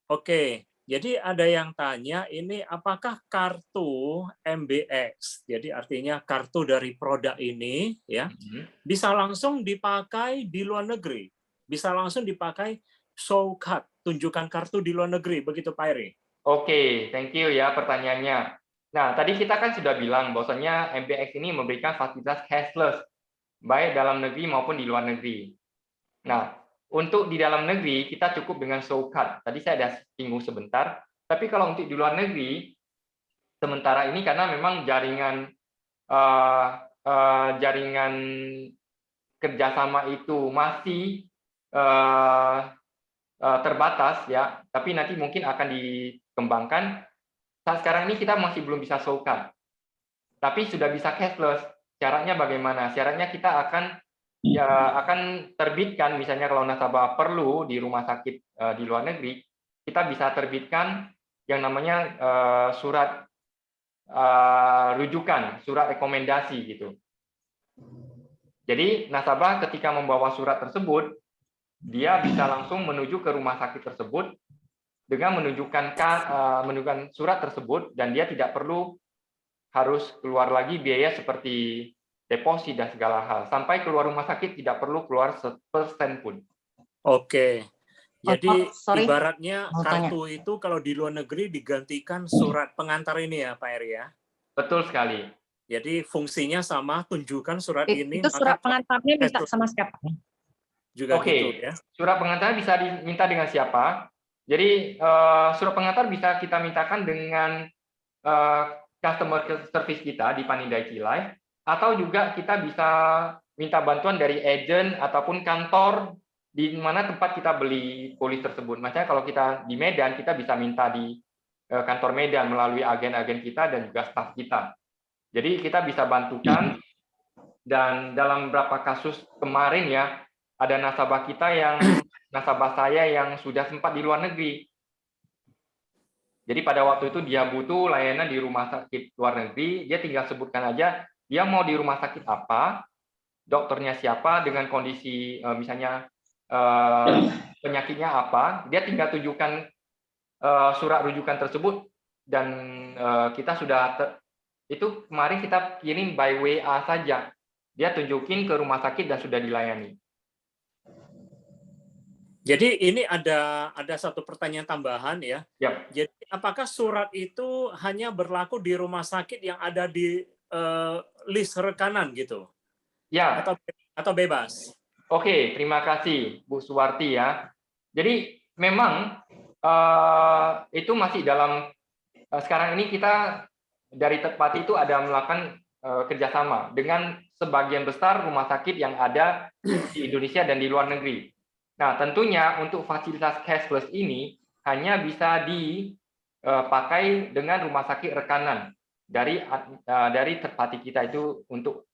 Oke. Jadi ada yang tanya ini apakah kartu MBX, jadi artinya kartu dari produk ini ya bisa langsung dipakai di luar negeri, bisa langsung dipakai show card, tunjukkan kartu di luar negeri, begitu Pak Eri? Oke, thank you ya pertanyaannya. Nah, tadi kita kan sudah bilang bahwasanya MBX ini memberikan fasilitas cashless baik dalam negeri maupun di luar negeri. Nah, untuk di dalam negeri, kita cukup dengan show card. Tadi saya sudah singgung sebentar. Tapi kalau untuk di luar negeri, sementara ini karena memang jaringan jaringan kerjasama itu masih terbatas ya, tapi nanti mungkin akan dikembangkan. Saat sekarang ini kita masih belum bisa soul card, tapi sudah bisa cashless. Syaratnya bagaimana? Syaratnya kita akan terbitkan, misalnya kalau nasabah perlu di rumah sakit di luar negeri, kita bisa terbitkan yang namanya surat rujukan, surat rekomendasi gitu. Jadi nasabah ketika membawa surat tersebut, dia bisa langsung menuju ke rumah sakit tersebut dengan menunjukkan surat tersebut, dan dia tidak perlu harus keluar lagi biaya seperti deposit dan segala hal. Sampai keluar rumah sakit tidak perlu keluar sepersen pun. Oke. Jadi sorry. ibaratnya Mau tanya. kartu itu kalau di luar negeri digantikan surat pengantar ini ya Pak Eri ya? Betul sekali. Jadi fungsinya sama, tunjukkan surat ini. Itu surat maka pengantarnya minta sama siapa? juga Oke. gitu ya. Surat pengantar bisa diminta dengan siapa? Jadi surat pengantar bisa kita mintakan dengan customer service kita di Panidai Life, atau juga kita bisa minta bantuan dari agent ataupun kantor di mana tempat kita beli polis tersebut. Maksudnya kalau kita di Medan, kita bisa minta di kantor Medan melalui agen-agen kita dan juga staf kita. Jadi kita bisa bantukan, dan dalam beberapa kasus kemarin ya, ada nasabah saya yang sudah sempat di luar negeri. Jadi pada waktu itu dia butuh layanan di rumah sakit luar negeri, dia tinggal sebutkan aja dia mau di rumah sakit apa, dokternya siapa, dengan kondisi misalnya penyakitnya apa, dia tinggal tunjukkan surat rujukan tersebut, dan kita sudah itu kemarin kita kirim by WA saja, dia tunjukin ke rumah sakit dan sudah dilayani. Jadi ini ada satu pertanyaan tambahan ya. Yap. Jadi apakah surat itu hanya berlaku di rumah sakit yang ada di list rekanan gitu? Ya. Atau bebas? Oke, terima kasih Bu Suwarti ya. Jadi memang itu masih dalam sekarang ini kita dari Tepati itu ada melakukan kerjasama dengan sebagian besar rumah sakit yang ada di Indonesia dan di luar negeri. Nah, tentunya untuk fasilitas cashless ini hanya bisa dipakai dengan rumah sakit rekanan dari Tepati kita itu. Untuk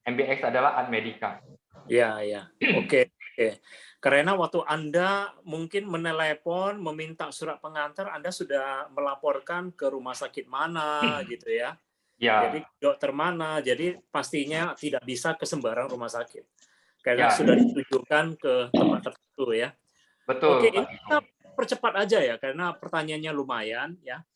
MBX adalah Admedica. Ya, ya. Oke. Karena waktu Anda mungkin menelepon meminta surat pengantar, Anda sudah melaporkan ke rumah sakit mana gitu ya. Ya. Jadi dokter mana, jadi pastinya tidak bisa ke sembarang rumah sakit. Karena sudah ditujukan ke tempat tertentu ya. Betul. Oke, ini kita percepat aja ya, karena pertanyaannya lumayan ya.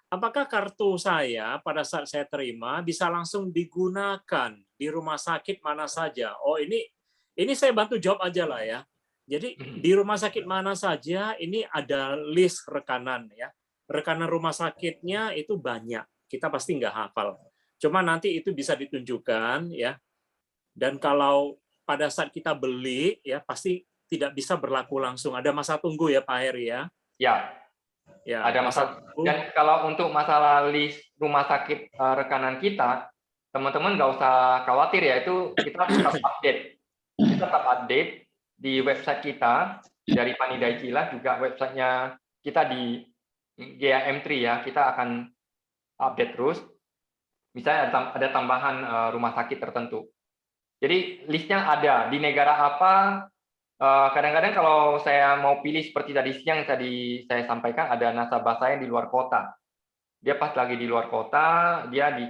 Apakah kartu saya pada saat saya terima bisa langsung digunakan di rumah sakit mana saja? Oh, ini saya bantu jawab aja lah ya. Jadi di rumah sakit mana saja ini ada list rekanan ya. Rekanan rumah sakitnya itu banyak. Kita pasti nggak hafal. Cuma nanti itu bisa ditunjukkan ya. Dan kalau pada saat kita beli ya pasti tidak bisa berlaku langsung. Ada masa tunggu ya Pak Heri ya. Ya, ada masa tunggu. Dan kalau untuk masalah list rumah sakit rekanan kita, teman-teman nggak usah khawatir ya, itu kita tetap update. Kita tetap update di website kita dari Panidai Cilah, juga websitenya kita di GAM3 ya, kita akan update terus. Misalnya ada tambahan rumah sakit tertentu. Jadi listnya ada di negara apa. Kadang-kadang kalau saya mau pilih seperti tadi siang tadi saya sampaikan, ada nasabah saya di luar kota. Dia pas lagi di luar kota, dia di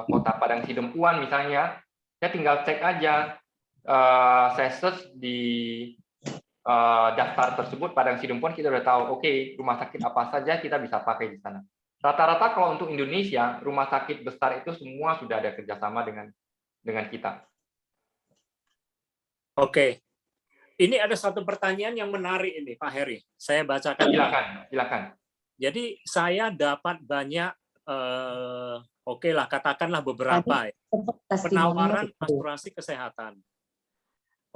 kota Padang Sidempuan misalnya, saya tinggal cek aja, saya search di daftar tersebut Padang Sidempuan, kita udah tahu, oke, rumah sakit apa saja kita bisa pakai di sana. Rata-rata kalau untuk Indonesia, rumah sakit besar itu semua sudah ada kerjasama dengan kita. Oke. Ini ada satu pertanyaan yang menarik ini, Pak Heri. Saya bacakan. Silakan. Jadi saya dapat banyak, oke lah, katakanlah beberapa ya, penawaran asuransi kesehatan.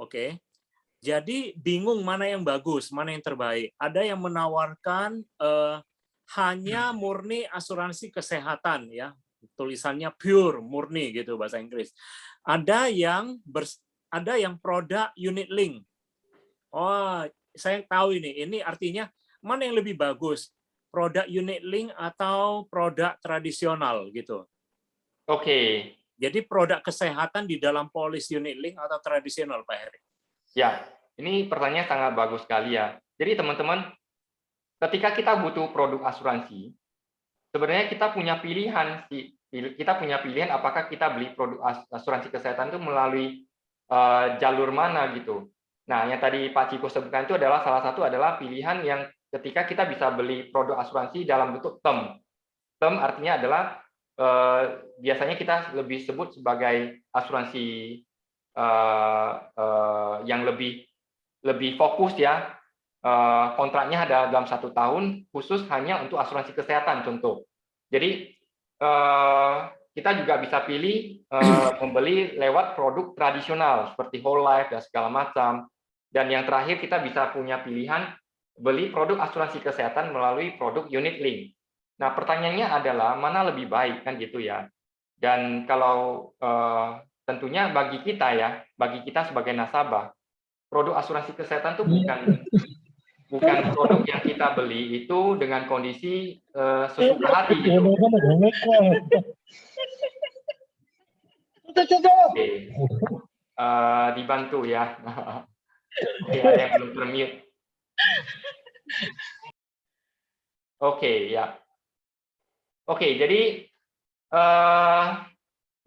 Oke. Jadi bingung mana yang bagus, mana yang terbaik. Ada yang menawarkan hanya murni asuransi kesehatan ya, tulisannya pure, murni gitu bahasa Inggris. Ada yang produk unit link. Oh, saya tahu ini artinya mana yang lebih bagus, produk unit link atau produk tradisional gitu. Oke. Jadi produk kesehatan di dalam polis unit link atau tradisional, Pak Heri? Ya, ini pertanyaan sangat bagus sekali ya. Jadi teman-teman, ketika kita butuh produk asuransi, sebenarnya kita punya pilihan sih. Kita punya pilihan apakah kita beli produk asuransi kesehatan itu melalui jalur mana gitu. Nah, yang tadi Pak Ciko sebutkan itu adalah salah satu adalah pilihan yang ketika kita bisa beli produk asuransi dalam bentuk term. Term artinya adalah biasanya kita lebih sebut sebagai asuransi yang lebih fokus ya. Kontraknya ada dalam 1 tahun khusus hanya untuk asuransi kesehatan contoh. Jadi kita juga bisa pilih membeli lewat produk tradisional seperti whole life dan segala macam. Dan yang terakhir kita bisa punya pilihan beli produk asuransi kesehatan melalui produk unit link. Nah, pertanyaannya adalah mana lebih baik kan gitu ya. Dan kalau tentunya bagi kita sebagai nasabah, produk asuransi kesehatan itu bukan produk yang kita beli itu dengan kondisi sesuka hati gitu. Oke. Dibantu ya. Oke, ada yang belum termute. Oke, ya. Oke, jadi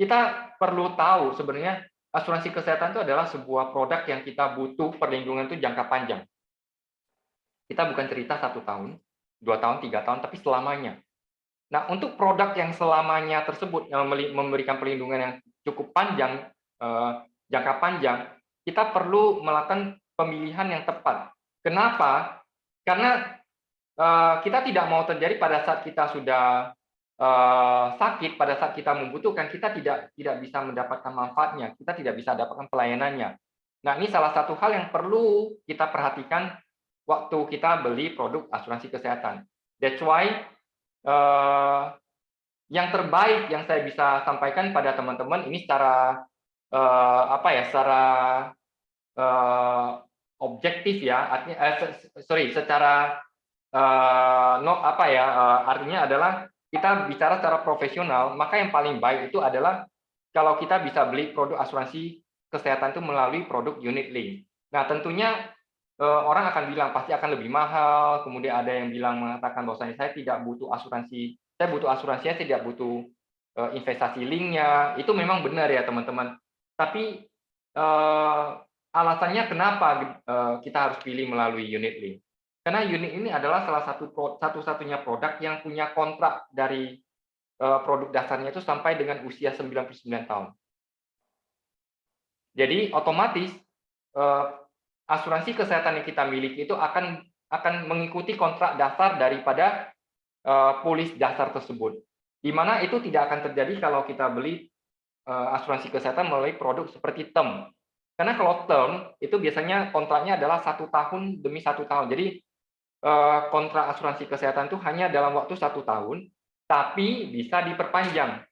kita perlu tahu sebenarnya asuransi kesehatan itu adalah sebuah produk yang kita butuh perlindungan itu jangka panjang. Kita bukan cerita 1 tahun, 2 tahun, 3 tahun, tapi selamanya. Nah, untuk produk yang selamanya tersebut yang memberikan perlindungan yang cukup panjang, jangka panjang, kita perlu melakukan pemilihan yang tepat. Kenapa? Karena kita tidak mau terjadi pada saat kita sudah sakit, pada saat kita membutuhkan, kita tidak bisa mendapatkan manfaatnya, kita tidak bisa dapatkan pelayanannya. Nah, ini salah satu hal yang perlu kita perhatikan waktu kita beli produk asuransi kesehatan. That's why yang terbaik yang saya bisa sampaikan pada teman-teman ini secara secara objektif ya, artinya secara artinya adalah kita bicara secara profesional, maka yang paling baik itu adalah kalau kita bisa beli produk asuransi kesehatan itu melalui produk unit link. Nah, tentunya orang akan bilang pasti akan lebih mahal, kemudian ada yang mengatakan bahwasanya saya tidak butuh asuransi, saya butuh asuransi, saya tidak butuh investasi linknya. Itu memang benar ya teman-teman. Tapi alasannya kenapa kita harus pilih melalui unit link? Karena unit ini adalah salah satu-satunya produk yang punya kontrak dari produk dasarnya itu sampai dengan usia 99 tahun. Jadi otomatis asuransi kesehatan yang kita miliki itu akan mengikuti kontrak dasar daripada polis dasar tersebut. Di mana itu tidak akan terjadi kalau kita beli asuransi kesehatan melalui produk seperti term. Karena kalau term itu biasanya kontraknya adalah 1 tahun demi 1 tahun. Jadi kontrak asuransi kesehatan itu hanya dalam waktu 1 tahun, tapi bisa diperpanjang.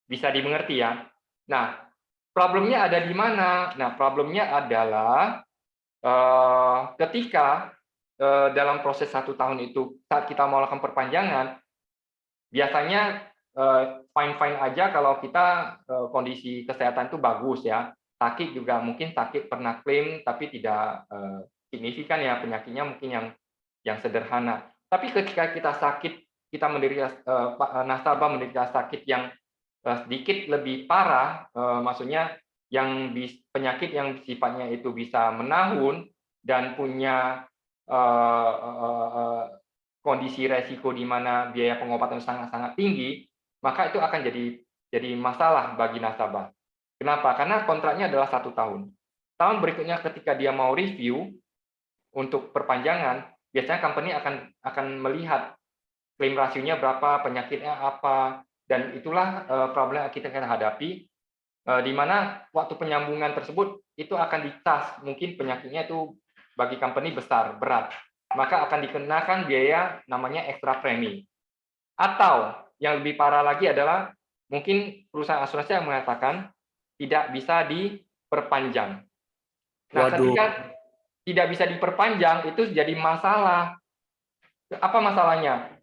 Bisa dimengerti ya. Nah, problemnya ada di mana? Nah, problemnya adalah ketika dalam proses 1 tahun itu, saat kita mau melakukan perpanjangan, biasanya fine-fine aja kalau kita kondisi kesehatan itu bagus ya. Sakit juga mungkin sakit pernah klaim, tapi tidak signifikan ya, penyakitnya mungkin yang sederhana. Tapi ketika kita sakit, kita menderita nasabah menderita sakit yang sedikit lebih parah, maksudnya yang penyakit yang sifatnya itu bisa menahun dan punya kondisi resiko di mana biaya pengobatan sangat-sangat tinggi, maka itu akan jadi masalah bagi nasabah. Kenapa? Karena kontraknya adalah 1 tahun. Tahun berikutnya ketika dia mau review untuk perpanjangan, biasanya company akan melihat klaim rasionya berapa, penyakitnya apa, dan itulah problem yang kita hadapi, di mana waktu penyambungan tersebut itu akan dicas, mungkin penyakitnya itu bagi company besar, berat, maka akan dikenakan biaya namanya ekstra premi. Atau yang lebih parah lagi adalah mungkin perusahaan asuransi yang mengatakan tidak bisa diperpanjang. Nah, Waduh. ketika tidak bisa diperpanjang, itu jadi masalah. Apa masalahnya?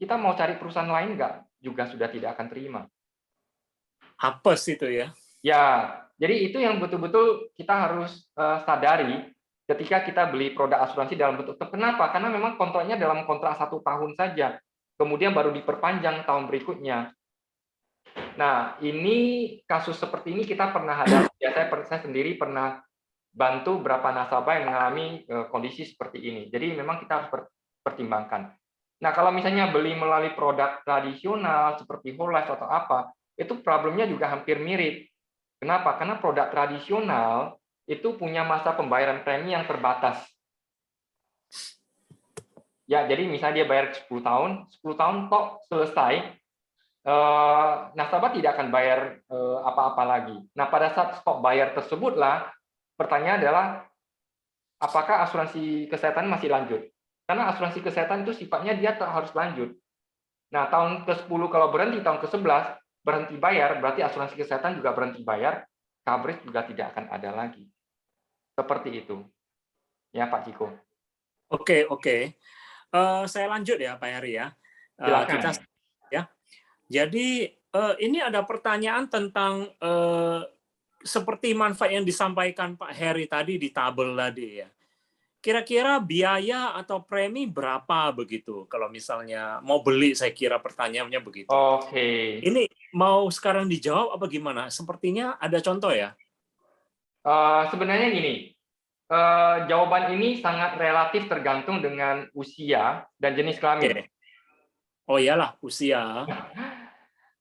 Kita mau cari perusahaan lain nggak? Juga sudah tidak akan terima. Apes itu ya. Ya, jadi itu yang betul-betul kita harus sadari ketika kita beli produk asuransi dalam bentuk. Kenapa? Karena memang kontraknya dalam kontrak 1 tahun saja. Kemudian baru diperpanjang tahun berikutnya. Nah, ini kasus seperti ini kita pernah hadapi. Ya, saya sendiri pernah bantu berapa nasabah yang mengalami kondisi seperti ini. Jadi memang kita harus pertimbangkan. Nah, kalau misalnya beli melalui produk tradisional seperti whole life atau apa, itu problemnya juga hampir mirip. Kenapa? Karena produk tradisional itu punya masa pembayaran premi yang terbatas. Ya, jadi misalnya dia bayar 10 tahun, 10 tahun kok selesai, nasabah tidak akan bayar apa-apa lagi. Nah, pada saat stop bayar tersebutlah, pertanyaan adalah, apakah asuransi kesehatan masih lanjut? Karena asuransi kesehatan itu sifatnya dia harus lanjut. Nah, tahun ke-10 kalau berhenti, tahun ke-11 berhenti bayar, berarti asuransi kesehatan juga berhenti bayar, coverage juga tidak akan ada lagi. Seperti itu. Ya, Pak Ciko. Oke. Saya lanjut ya, Pak Heri ya. Silakan. Kita ya. Jadi ini ada pertanyaan tentang seperti manfaat yang disampaikan Pak Heri tadi di tabel tadi ya. Kira-kira biaya atau premi berapa begitu? Kalau misalnya mau beli, saya kira pertanyaannya begitu. Oke. Ini mau sekarang dijawab apa gimana? Sepertinya ada contoh ya? Sebenarnya gini, jawaban ini sangat relatif tergantung dengan usia dan jenis kelamin. Oke. Oh iyalah, usia.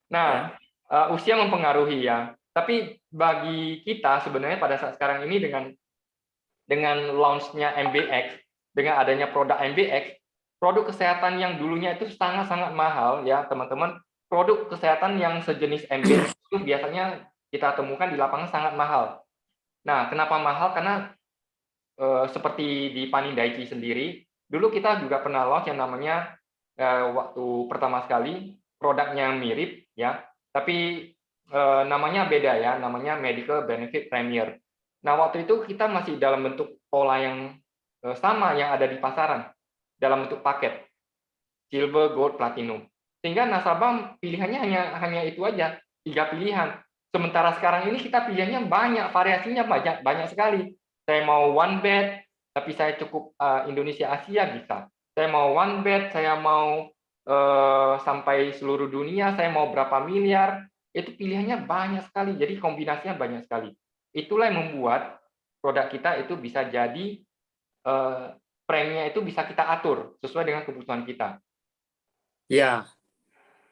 Nah, usia mempengaruhi ya. Tapi bagi kita sebenarnya pada saat sekarang ini dengan launch-nya MBX, dengan adanya produk MBX, produk kesehatan yang dulunya itu sangat-sangat mahal ya teman-teman. Produk kesehatan yang sejenis MBX itu biasanya kita temukan di lapangan sangat mahal. Nah, kenapa mahal? Karena seperti di Panindaichi sendiri, dulu kita juga pernah launch yang namanya waktu pertama sekali produknya mirip ya, tapi namanya beda ya, namanya Medical Benefit Premier. Nah, waktu itu kita masih dalam bentuk pola yang sama yang ada di pasaran, dalam bentuk paket silver, gold, platinum. Sehingga nasabah pilihannya hanya itu aja, 3 pilihan. Sementara sekarang ini kita pilihannya banyak, variasinya banyak sekali. Saya mau one bed, tapi saya cukup Indonesia Asia bisa. Saya mau one bed, saya mau sampai seluruh dunia, saya mau berapa miliar, itu pilihannya banyak sekali. Jadi kombinasinya banyak sekali. Itulah yang membuat produk kita itu bisa jadi preminya itu bisa kita atur sesuai dengan kebutuhan kita. Ya.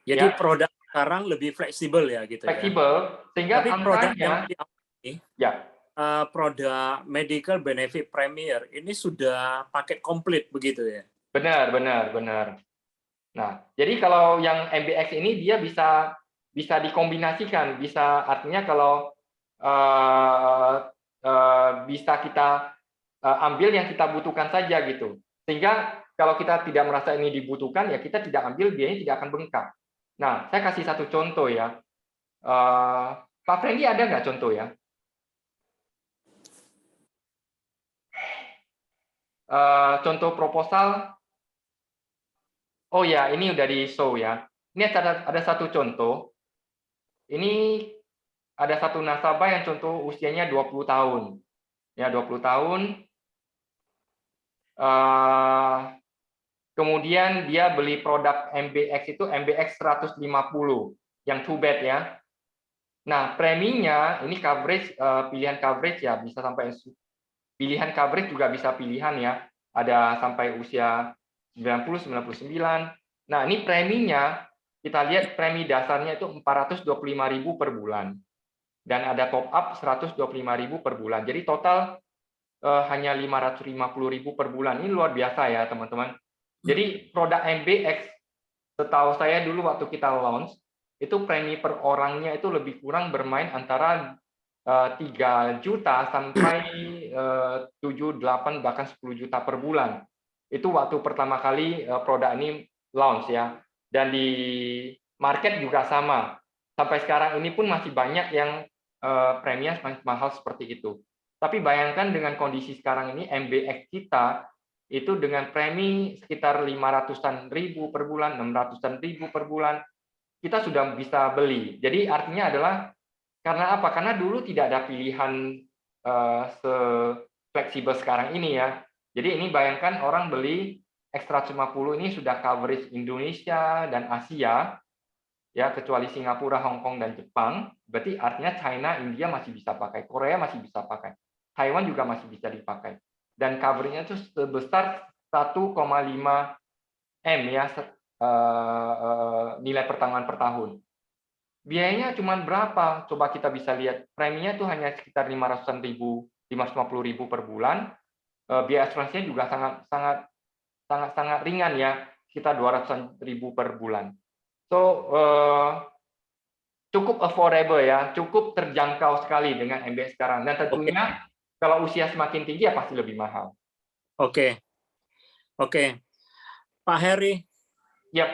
Jadi Ya. produk sekarang lebih fleksibel ya gitu Fleksibel, ya. sehingga Tapi produk yang angkanya ini, ya. Produk Medical Benefit Premier ini sudah paket komplit begitu ya. Benar. Nah, jadi kalau yang MBX ini dia bisa dikombinasikan, bisa artinya kalau bisa kita ambil yang kita butuhkan saja gitu. Sehingga kalau kita tidak merasa ini dibutuhkan, ya kita tidak ambil, biayanya tidak akan bengkak. Nah, saya kasih satu contoh ya. Pak Fendi ada nggak contoh ya? Contoh proposal. Oh ya, ini udah di show ya. Ini ada satu contoh. Ini ada satu nasabah yang contoh usianya 20 tahun. Ya, 20 tahun. Kemudian dia beli produk MBX itu MBX 150 yang 2 bed ya. Nah, preminya ini coverage pilihan coverage ya bisa sampai pilihan coverage juga bisa pilihan ya. Ada sampai usia 90, 99. Nah, ini preminya kita lihat premi dasarnya itu 425.000 per bulan. Dan ada top up 125.000 per bulan. Jadi total hanya 550.000 per bulan. Ini luar biasa ya, teman-teman. Jadi produk MBX setahu saya dulu waktu kita launch itu premi per orangnya itu lebih kurang bermain antara 3 juta sampai 7, 8 bahkan 10 juta per bulan. Itu waktu pertama kali produk ini launch ya. dan di market juga sama. Sampai sekarang ini pun masih banyak yang preminya mahal seperti itu. Tapi bayangkan dengan kondisi sekarang ini, MBX kita itu dengan premi sekitar 500-an ribu per bulan, 600-an ribu per bulan, kita sudah bisa beli. Jadi artinya adalah, karena apa? Karena dulu tidak ada pilihan se-fleksibel sekarang ini ya. Jadi ini bayangkan orang beli X150 ini sudah coverage Indonesia dan Asia, ya, kecuali Singapura, Hong Kong, dan Jepang. Berarti artinya China, India masih bisa pakai, Korea masih bisa pakai, Taiwan juga masih bisa dipakai. Dan coverage-nya itu sebesar 1,5 M ya, nilai pertambahan per tahun. Biayanya cuma berapa? Coba kita bisa lihat. Preminya itu hanya sekitar 500-an ribu, 550 ribu per bulan. Biaya asuransinya juga sangat ringan ya, sekitar 200-an ribu per bulan. So, cukup affordable ya, cukup terjangkau sekali dengan MBX sekarang. Dan tentunya kalau usia semakin tinggi ya pasti lebih mahal. Oke. Pak Heri. Yap.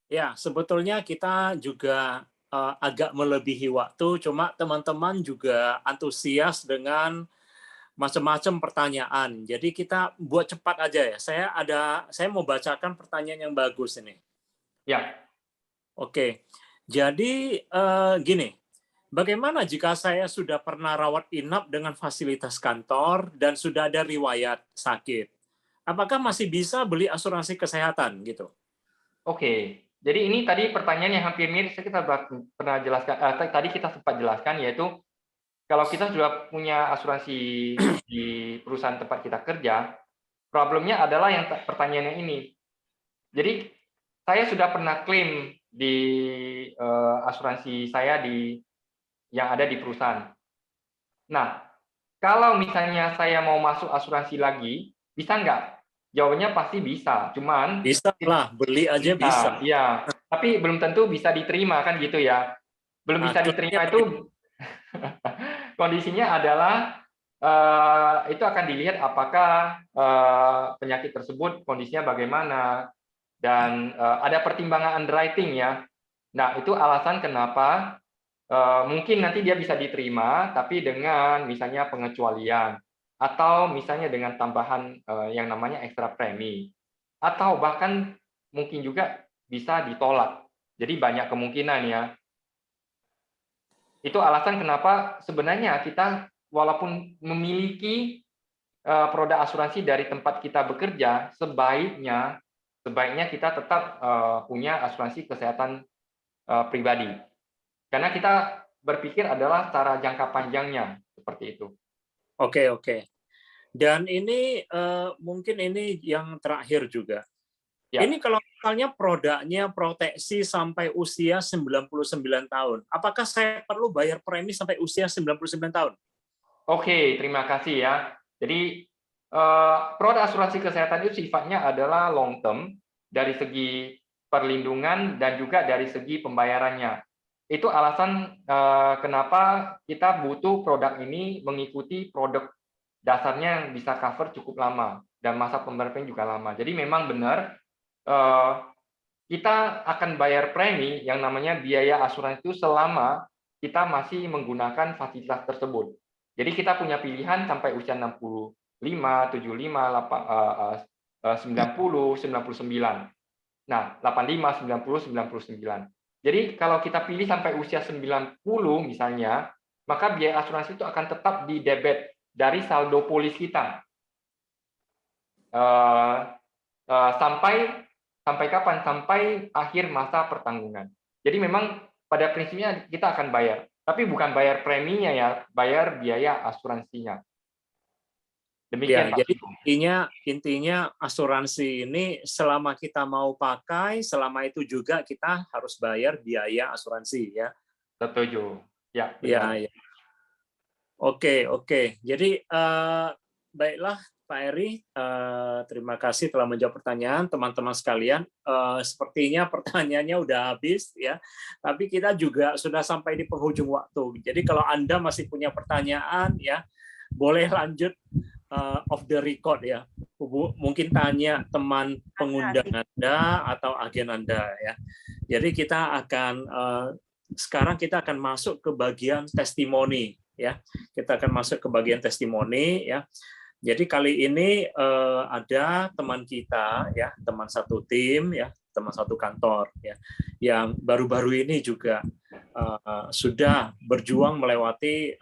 Ya, sebetulnya kita juga agak melebihi waktu, cuma teman-teman juga antusias dengan macam-macam pertanyaan. Jadi kita buat cepat aja ya. Saya mau bacakan pertanyaan yang bagus ini. Ya. Oke. Jadi gini, bagaimana jika saya sudah pernah rawat inap dengan fasilitas kantor dan sudah ada riwayat sakit? Apakah masih bisa beli asuransi kesehatan gitu? Oke. Jadi ini tadi pertanyaan yang hampir mirip, kita pernah jelaskan, tadi kita sempat jelaskan, yaitu kalau kita sudah punya asuransi di perusahaan tempat kita kerja, problemnya adalah yang pertanyaannya ini. Jadi saya sudah pernah klaim di asuransi saya yang ada di perusahaan. Nah, kalau misalnya saya mau masuk asuransi lagi, bisa nggak? Jawabannya pasti bisa, cuman bisa lah, beli aja bisa. Ya, tapi belum tentu bisa diterima kan gitu ya. Belum bisa diterima itu kondisinya adalah itu akan dilihat apakah penyakit tersebut kondisinya bagaimana, dan ada pertimbangan underwriting ya. Nah, itu alasan kenapa mungkin nanti dia bisa diterima, tapi dengan misalnya pengecualian, atau misalnya dengan tambahan yang namanya ekstra premi, atau bahkan mungkin juga bisa ditolak. Jadi banyak kemungkinan ya. Itu alasan kenapa sebenarnya kita walaupun memiliki produk asuransi dari tempat kita bekerja, sebaiknya kita tetap punya asuransi kesehatan pribadi. Karena kita berpikir adalah secara jangka panjangnya, seperti itu. Oke. Dan ini mungkin ini yang terakhir juga. Ya. Ini kalau misalnya produknya proteksi sampai usia 99 tahun, apakah saya perlu bayar premi sampai usia 99 tahun? Oke, terima kasih ya. Jadi produk asuransi kesehatan itu sifatnya adalah long term dari segi perlindungan dan juga dari segi pembayarannya. Itu alasan kenapa kita butuh produk ini mengikuti produk dasarnya yang bisa cover cukup lama dan masa pembayaran juga lama. Jadi memang benar kita akan bayar premi yang namanya biaya asuransi itu selama kita masih menggunakan fasilitas tersebut. Jadi kita punya pilihan sampai usia 65, 75, 90, 99. Nah, 85, 90, 99. Jadi kalau kita pilih sampai usia 90 misalnya, maka biaya asuransi itu akan tetap di debit dari saldo polis kita. Sampai kapan? Sampai akhir masa pertanggungan. Jadi memang pada prinsipnya kita akan bayar, tapi bukan bayar preminya ya, bayar biaya asuransinya. Demikian, ya, jadi intinya asuransi ini selama kita mau pakai, selama itu juga kita harus bayar biaya asuransi ya. Setuju. Ya. Ya. Oke. Jadi baiklah Pak Heri, terima kasih telah menjawab pertanyaan teman-teman sekalian. Sepertinya pertanyaannya udah habis ya, tapi kita juga sudah sampai di penghujung waktu. Jadi kalau Anda masih punya pertanyaan ya, boleh lanjut off the record ya. mungkin tanya teman pengundang Anda atau agen Anda ya. Jadi kita akan sekarang kita akan masuk ke bagian testimoni ya. Kita akan masuk ke bagian testimoni ya. Jadi kali ini ada teman kita ya, teman satu tim ya, teman satu kantor ya, yang baru-baru ini juga sudah berjuang melewati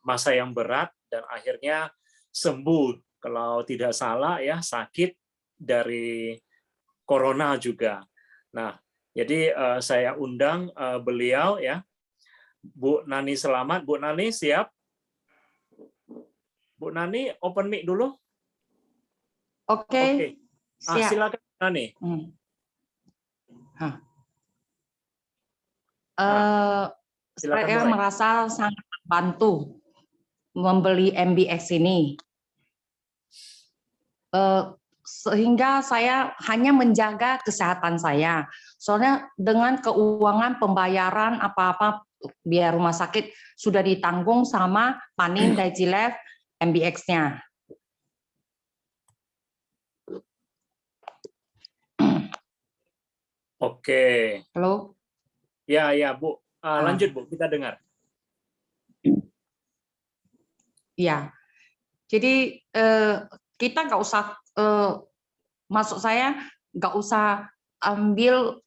masa yang berat dan akhirnya sembuh. Kalau tidak salah ya, sakit dari corona juga. Nah, jadi saya undang beliau ya, Bu Nani Selamat. Bu Nani siap? Bu Nani open mic dulu. Oke. Siap. Silakan Bu Nani. Saya merasa sangat terbantu membeli MBX ini. Sehingga saya hanya menjaga kesehatan saya. Soalnya dengan keuangan pembayaran apa-apa biaya rumah sakit sudah ditanggung sama Panin Dajilev MBX-nya. Oke. Halo? Ya, Bu. Lanjut, Bu. Kita dengar. Ya. Jadi kita nggak usah, maksud saya nggak usah ambil,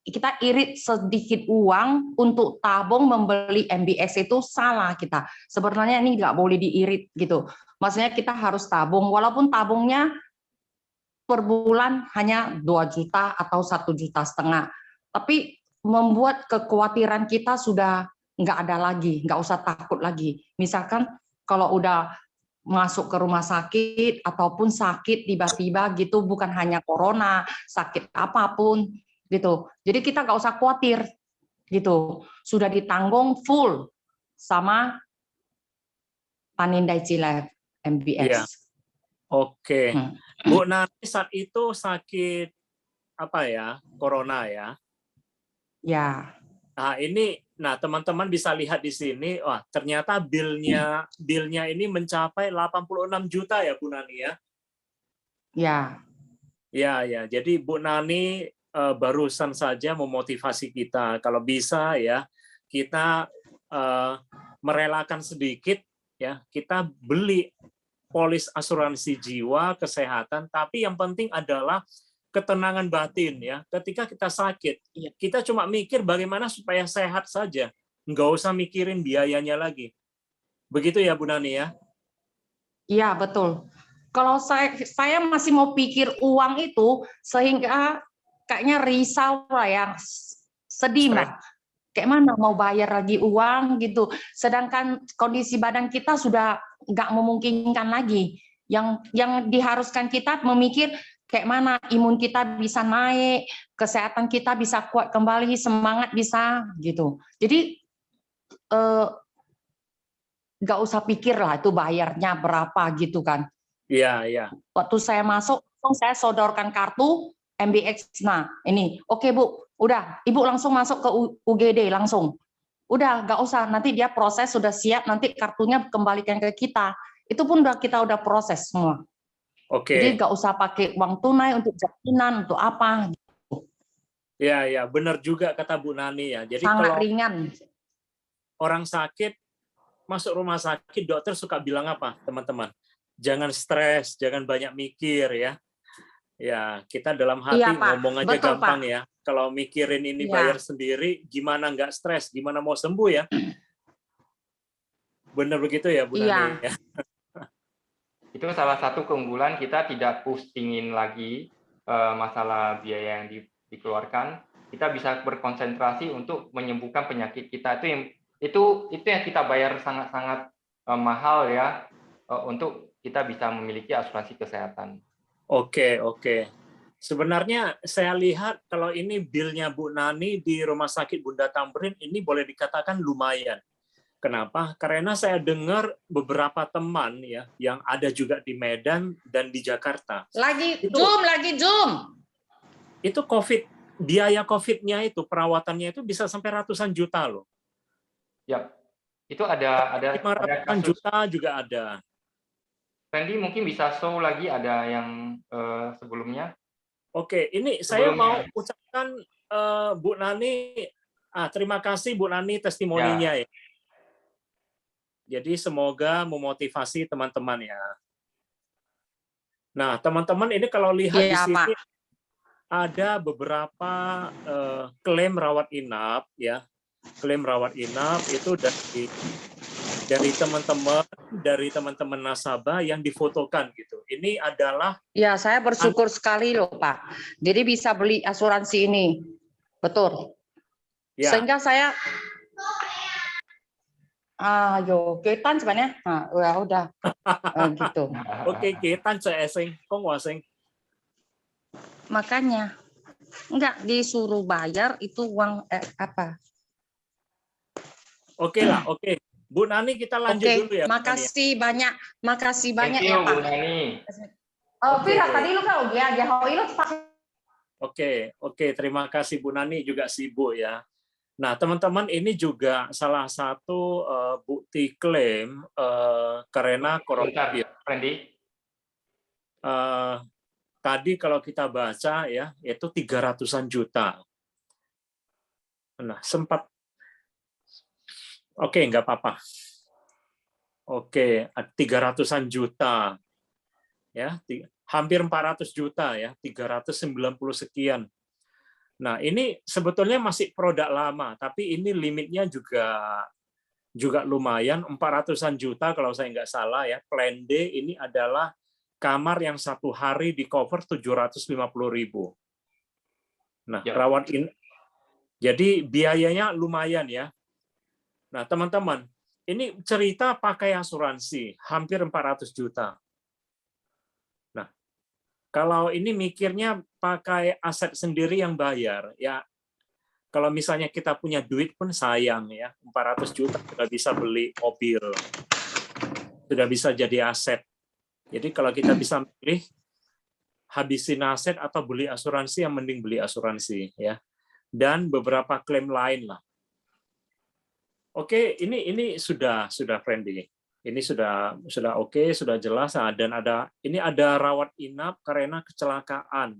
kita irit sedikit uang untuk tabung membeli MBX itu salah kita. Sebenarnya ini nggak boleh diirit gitu. Maksudnya kita harus tabung, walaupun tabungnya per bulan hanya 2 juta atau 1,5 juta. Tapi membuat kekhawatiran kita sudah nggak ada lagi, nggak usah takut lagi. Misalkan kalau udah masuk ke rumah sakit ataupun sakit tiba-tiba gitu, bukan hanya corona, sakit apapun gitu. Jadi kita nggak usah khawatir gitu. Sudah ditanggung full sama Panin Dajilev MBX. Ya. Oke. Bu Nani saat itu sakit apa ya? Corona ya? Ya. Nah teman-teman bisa lihat di sini, wah ternyata bilnya ini mencapai 86 juta ya Bu Nani ya? Ya. Ya. Jadi Bu Nani barusan saja memotivasi kita, kalau bisa ya kita merelakan sedikit ya, kita beli polis asuransi jiwa kesehatan, tapi yang penting adalah ketenangan batin ya. Ketika kita sakit, kita cuma mikir bagaimana supaya sehat saja, nggak usah mikirin biayanya lagi. Begitu ya Bu Nani ya? Iya betul. Kalau saya masih mau pikir uang itu, sehingga kayaknya risau lah ya, sedih lah. Kayak mana mau bayar lagi uang gitu. Sedangkan kondisi badan kita sudah nggak memungkinkan lagi. Yang diharuskan kita memikir kayak mana imun kita bisa naik, kesehatan kita bisa kuat kembali, semangat bisa gitu. Jadi nggak usah pikir lah itu bayarnya berapa gitu kan. Iya. Waktu saya masuk, saya sodorkan kartu MBX. Nah, ini oke Bu, udah Ibu langsung masuk ke UGD langsung. Udah nggak usah, nanti dia proses sudah siap, nanti kartunya kembalikan ke kita. Itu pun kita udah proses semua. Oke. Jadi nggak usah pakai uang tunai untuk jaminan untuk apa. Ya, benar juga kata Bu Nani ya. Jadi sangat kalau ringan. Orang sakit masuk rumah sakit, dokter suka bilang apa, teman-teman? Jangan stres, jangan banyak mikir ya. Ya, kita dalam hati ngomong aja betul, gampang Pak. Ya. Kalau mikirin ini bayar sendiri, gimana nggak stres, gimana mau sembuh ya? Benar begitu ya, Bu Nani? Ya. Itu salah satu keunggulan, kita tidak pusingin lagi masalah biaya yang dikeluarkan. Kita bisa berkonsentrasi untuk menyembuhkan penyakit kita. Itu yang kita bayar sangat-sangat mahal ya, untuk kita bisa memiliki asuransi kesehatan. Oke. Sebenarnya saya lihat kalau ini bilnya Bu Nani di Rumah Sakit Bunda Tamrin ini boleh dikatakan lumayan. Kenapa? Karena saya dengar beberapa teman ya yang ada juga di Medan dan di Jakarta. Lagi itu, Zoom. Itu biaya COVID-nya itu, perawatannya itu bisa sampai ratusan juta loh. Ya, itu ada 500 juta juga ada. Randy mungkin bisa show lagi ada yang sebelumnya. Oke, ini saya mau Sebelumnya. ucapkan Bu Nani, terima kasih Bu Nani testimoninya ya. Jadi semoga memotivasi teman-teman ya. Nah, teman-teman ini kalau lihat di Iya, sini Pak. ada beberapa klaim rawat inap ya. Klaim rawat inap itu dari teman-teman nasabah yang difotokan gitu. Ini adalah Ya, saya bersyukur sekali loh, Pak. Jadi bisa beli asuransi ini. Betul. ya. Sehingga saya yo ketan sebenarnya. Nah, udah gitu. Oke, kita eseng, kong waseng. Makanya enggak disuruh bayar itu uang apa? Oke lah, oke. Bu Nani kita lanjut Oke, dulu ya. makasih banyak Thank ya you, Pak. Bu Nani. Oh, Oke. Pira tadi lu kau dia hoilo Oke, terima kasih Bu Nani juga sibuk ya. Nah, teman-teman ini juga salah satu bukti klaim karena korupsi. Bentar, Randy. Tadi kalau kita baca ya, itu 300-an juta. Nah, sempat. Oke, nggak apa-apa. Oke, 300-an juta. Ya, hampir 400 juta ya, 390 sekian. Nah, ini sebetulnya masih produk lama, tapi ini limitnya juga lumayan, 400-an juta kalau saya nggak salah ya. Plan D ini adalah kamar yang 1 hari di cover 750.000. Nah, rawat in, jadi biayanya lumayan ya. Nah, teman-teman, ini cerita pakai asuransi, hampir 400 juta. Nah, kalau ini mikirnya pakai aset sendiri yang bayar, ya kalau misalnya kita punya duit pun sayang ya, 400 juta sudah bisa beli mobil, sudah bisa jadi aset. Jadi kalau kita bisa pilih habisin aset atau beli asuransi, yang mending beli asuransi ya. Dan beberapa klaim lain lah. Oke, ini sudah friendly. Ini sudah oke, sudah jelas dan ini ada rawat inap karena kecelakaan.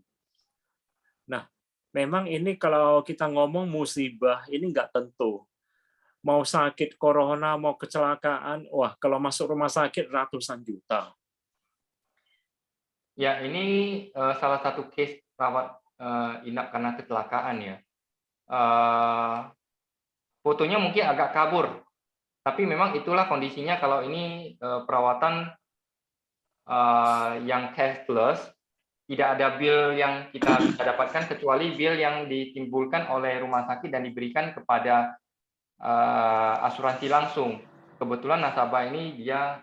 Nah, memang ini kalau kita ngomong musibah ini nggak tentu. Mau sakit corona, mau kecelakaan, wah kalau masuk rumah sakit ratusan juta. Ya, ini salah satu case rawat inap karena kecelakaan ya. Fotonya mungkin agak kabur, tapi memang itulah kondisinya kalau ini perawatan yang cashless, tidak ada bill yang kita bisa dapatkan kecuali bill yang ditimbulkan oleh rumah sakit dan diberikan kepada asuransi langsung. Kebetulan nasabah ini dia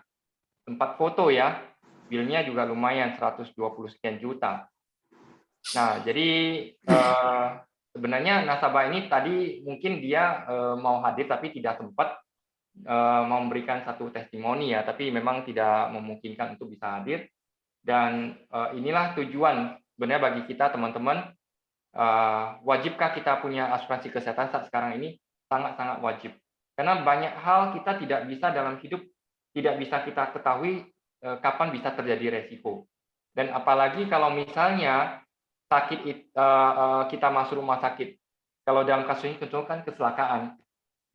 tempat foto ya, billnya juga lumayan 120 sekian juta. Nah, jadi sebenarnya nasabah ini tadi mungkin dia mau hadir tapi tidak sempat mau memberikan satu testimoni ya, tapi memang tidak memungkinkan untuk bisa hadir. Dan inilah tujuan sebenarnya bagi kita teman-teman, wajibkah kita punya asuransi kesehatan saat sekarang ini? Sangat-sangat wajib. Karena banyak hal kita tidak bisa dalam hidup, tidak bisa kita ketahui kapan bisa terjadi resiko. Dan apalagi kalau misalnya sakit kita masuk rumah sakit. Kalau dalam kasus ini tentu kan kecelakaan.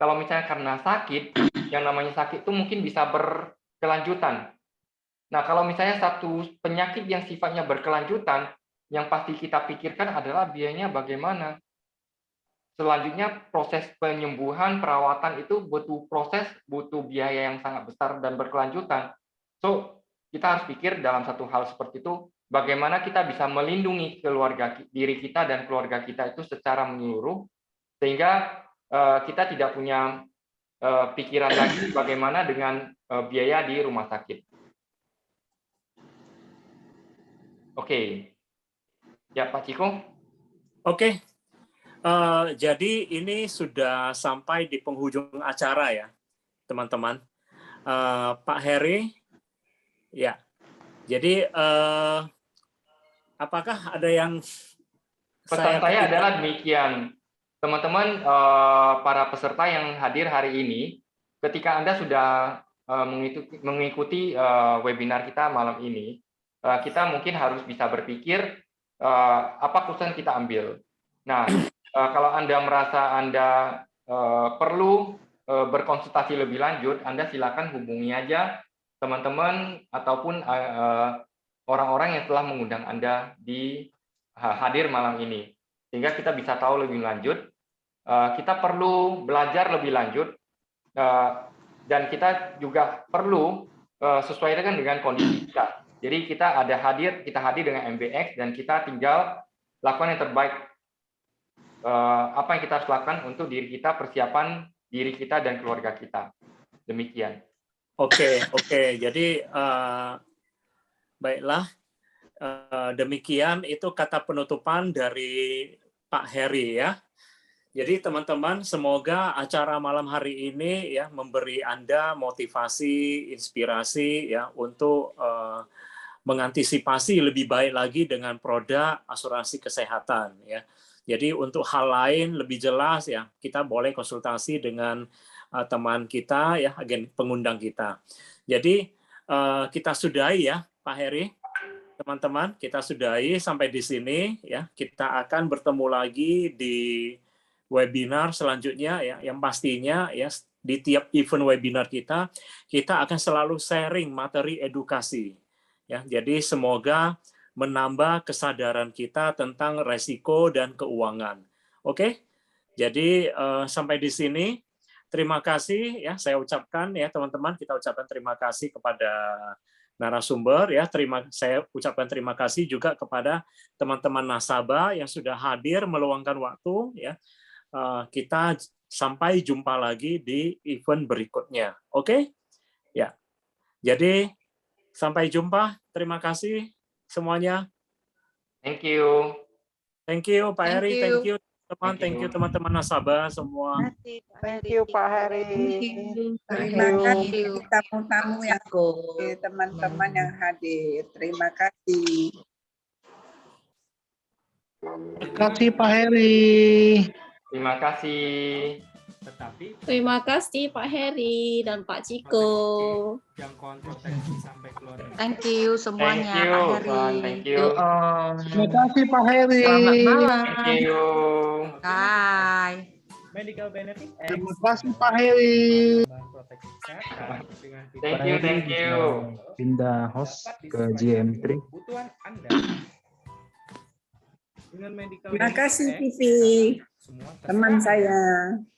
Kalau misalnya karena sakit, yang namanya sakit itu mungkin bisa berkelanjutan. Nah, kalau misalnya satu penyakit yang sifatnya berkelanjutan, yang pasti kita pikirkan adalah biayanya bagaimana. Selanjutnya proses penyembuhan, perawatan itu butuh proses, butuh biaya yang sangat besar dan berkelanjutan. So, kita harus pikir dalam satu hal seperti itu, bagaimana kita bisa melindungi diri kita dan keluarga kita itu secara menyeluruh, sehingga kita tidak punya pikiran lagi bagaimana dengan biaya di rumah sakit. Oke. Ya, Pak Ciko. Oke. Jadi ini sudah sampai di penghujung acara ya, teman-teman. Pak Heri, ya. Jadi apakah ada yang Pesan saya adalah demikian, teman-teman, para peserta yang hadir hari ini, ketika Anda sudah mengikuti webinar kita malam ini, kita mungkin harus bisa berpikir apa keputusan kita ambil. Nah, kalau Anda merasa Anda perlu berkonsultasi lebih lanjut, Anda silakan hubungi aja teman-teman ataupun orang-orang yang telah mengundang Anda di hadir malam ini, sehingga kita bisa tahu lebih lanjut. Kita perlu belajar lebih lanjut, dan kita juga perlu sesuaikan dengan kondisi kita. Jadi kita hadir dengan MBX, dan kita tinggal lakukan yang terbaik, apa yang kita harus lakukan untuk diri kita, persiapan diri kita dan keluarga kita. Demikian. Oke. Jadi baiklah, demikian itu kata penutupan dari Pak Heri ya. Jadi teman-teman, semoga acara malam hari ini ya memberi Anda motivasi, inspirasi ya untuk mengantisipasi lebih baik lagi dengan produk asuransi kesehatan ya. Jadi untuk hal lain lebih jelas ya, kita boleh konsultasi dengan teman kita ya, agen pengundang kita. Jadi kita sudahi ya Pak Heri, teman-teman, kita sudahi sampai di sini ya. Kita akan bertemu lagi di webinar selanjutnya ya, yang pastinya ya di tiap event webinar kita akan selalu sharing materi edukasi ya. Jadi semoga menambah kesadaran kita tentang resiko dan keuangan. Oke. Jadi sampai di sini. Terima kasih ya, saya ucapkan ya teman-teman, kita ucapkan terima kasih kepada narasumber ya. Saya ucapkan terima kasih juga kepada teman-teman nasabah yang sudah hadir meluangkan waktu ya. Kita sampai jumpa lagi di event berikutnya. Oke? Ya. Jadi sampai jumpa. Terima kasih semuanya. Thank you. Thank you Pak Heri, thank you teman, Thank you. teman-teman nasabah semua. Thank you Pak Heri. Terima kasih tamu-tamu yang hadir, teman-teman yang hadir. Terima kasih. Terima kasih Pak Heri. Terima kasih. Terima kasih Pak Heri dan Pak Ciko. Thank you semuanya Thank you, Pak Heri. Bang. Thank you. Terima kasih Pak Heri. Selamat malam. Thank you. Bye. Medical benefit. Terima kasih Pak Heri. Thank you. Pindah host ke GM3. Kebutuhan Anda. Dengan medical Terima kasih benefit, Vivi, semua terserah teman Anda. saya.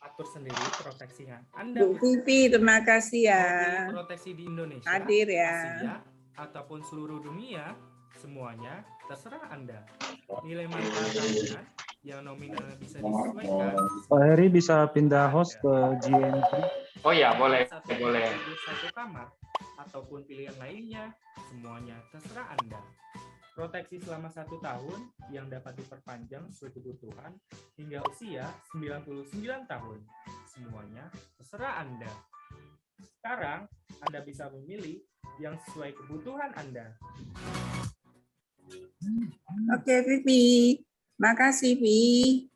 Atur sendiri proteksinya. Anda Bu Vivi, terima kasih ya. pilih proteksi di Indonesia, Hadir ya. Asia, ataupun seluruh dunia, semuanya terserah Anda. Nilai manfaat tahunan yang nominalnya bisa disesuaikan. Pak Heri bisa pindah host ke GM3. Oh ya, boleh. Satu kamar ataupun pilihan lainnya, semuanya terserah Anda. Proteksi selama 1 tahun yang dapat diperpanjang sesuai kebutuhan hingga usia 99 tahun. Semuanya terserah Anda. Sekarang Anda bisa memilih yang sesuai kebutuhan Anda. Oke Vivi, makasih Vivi.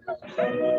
Terima kasih.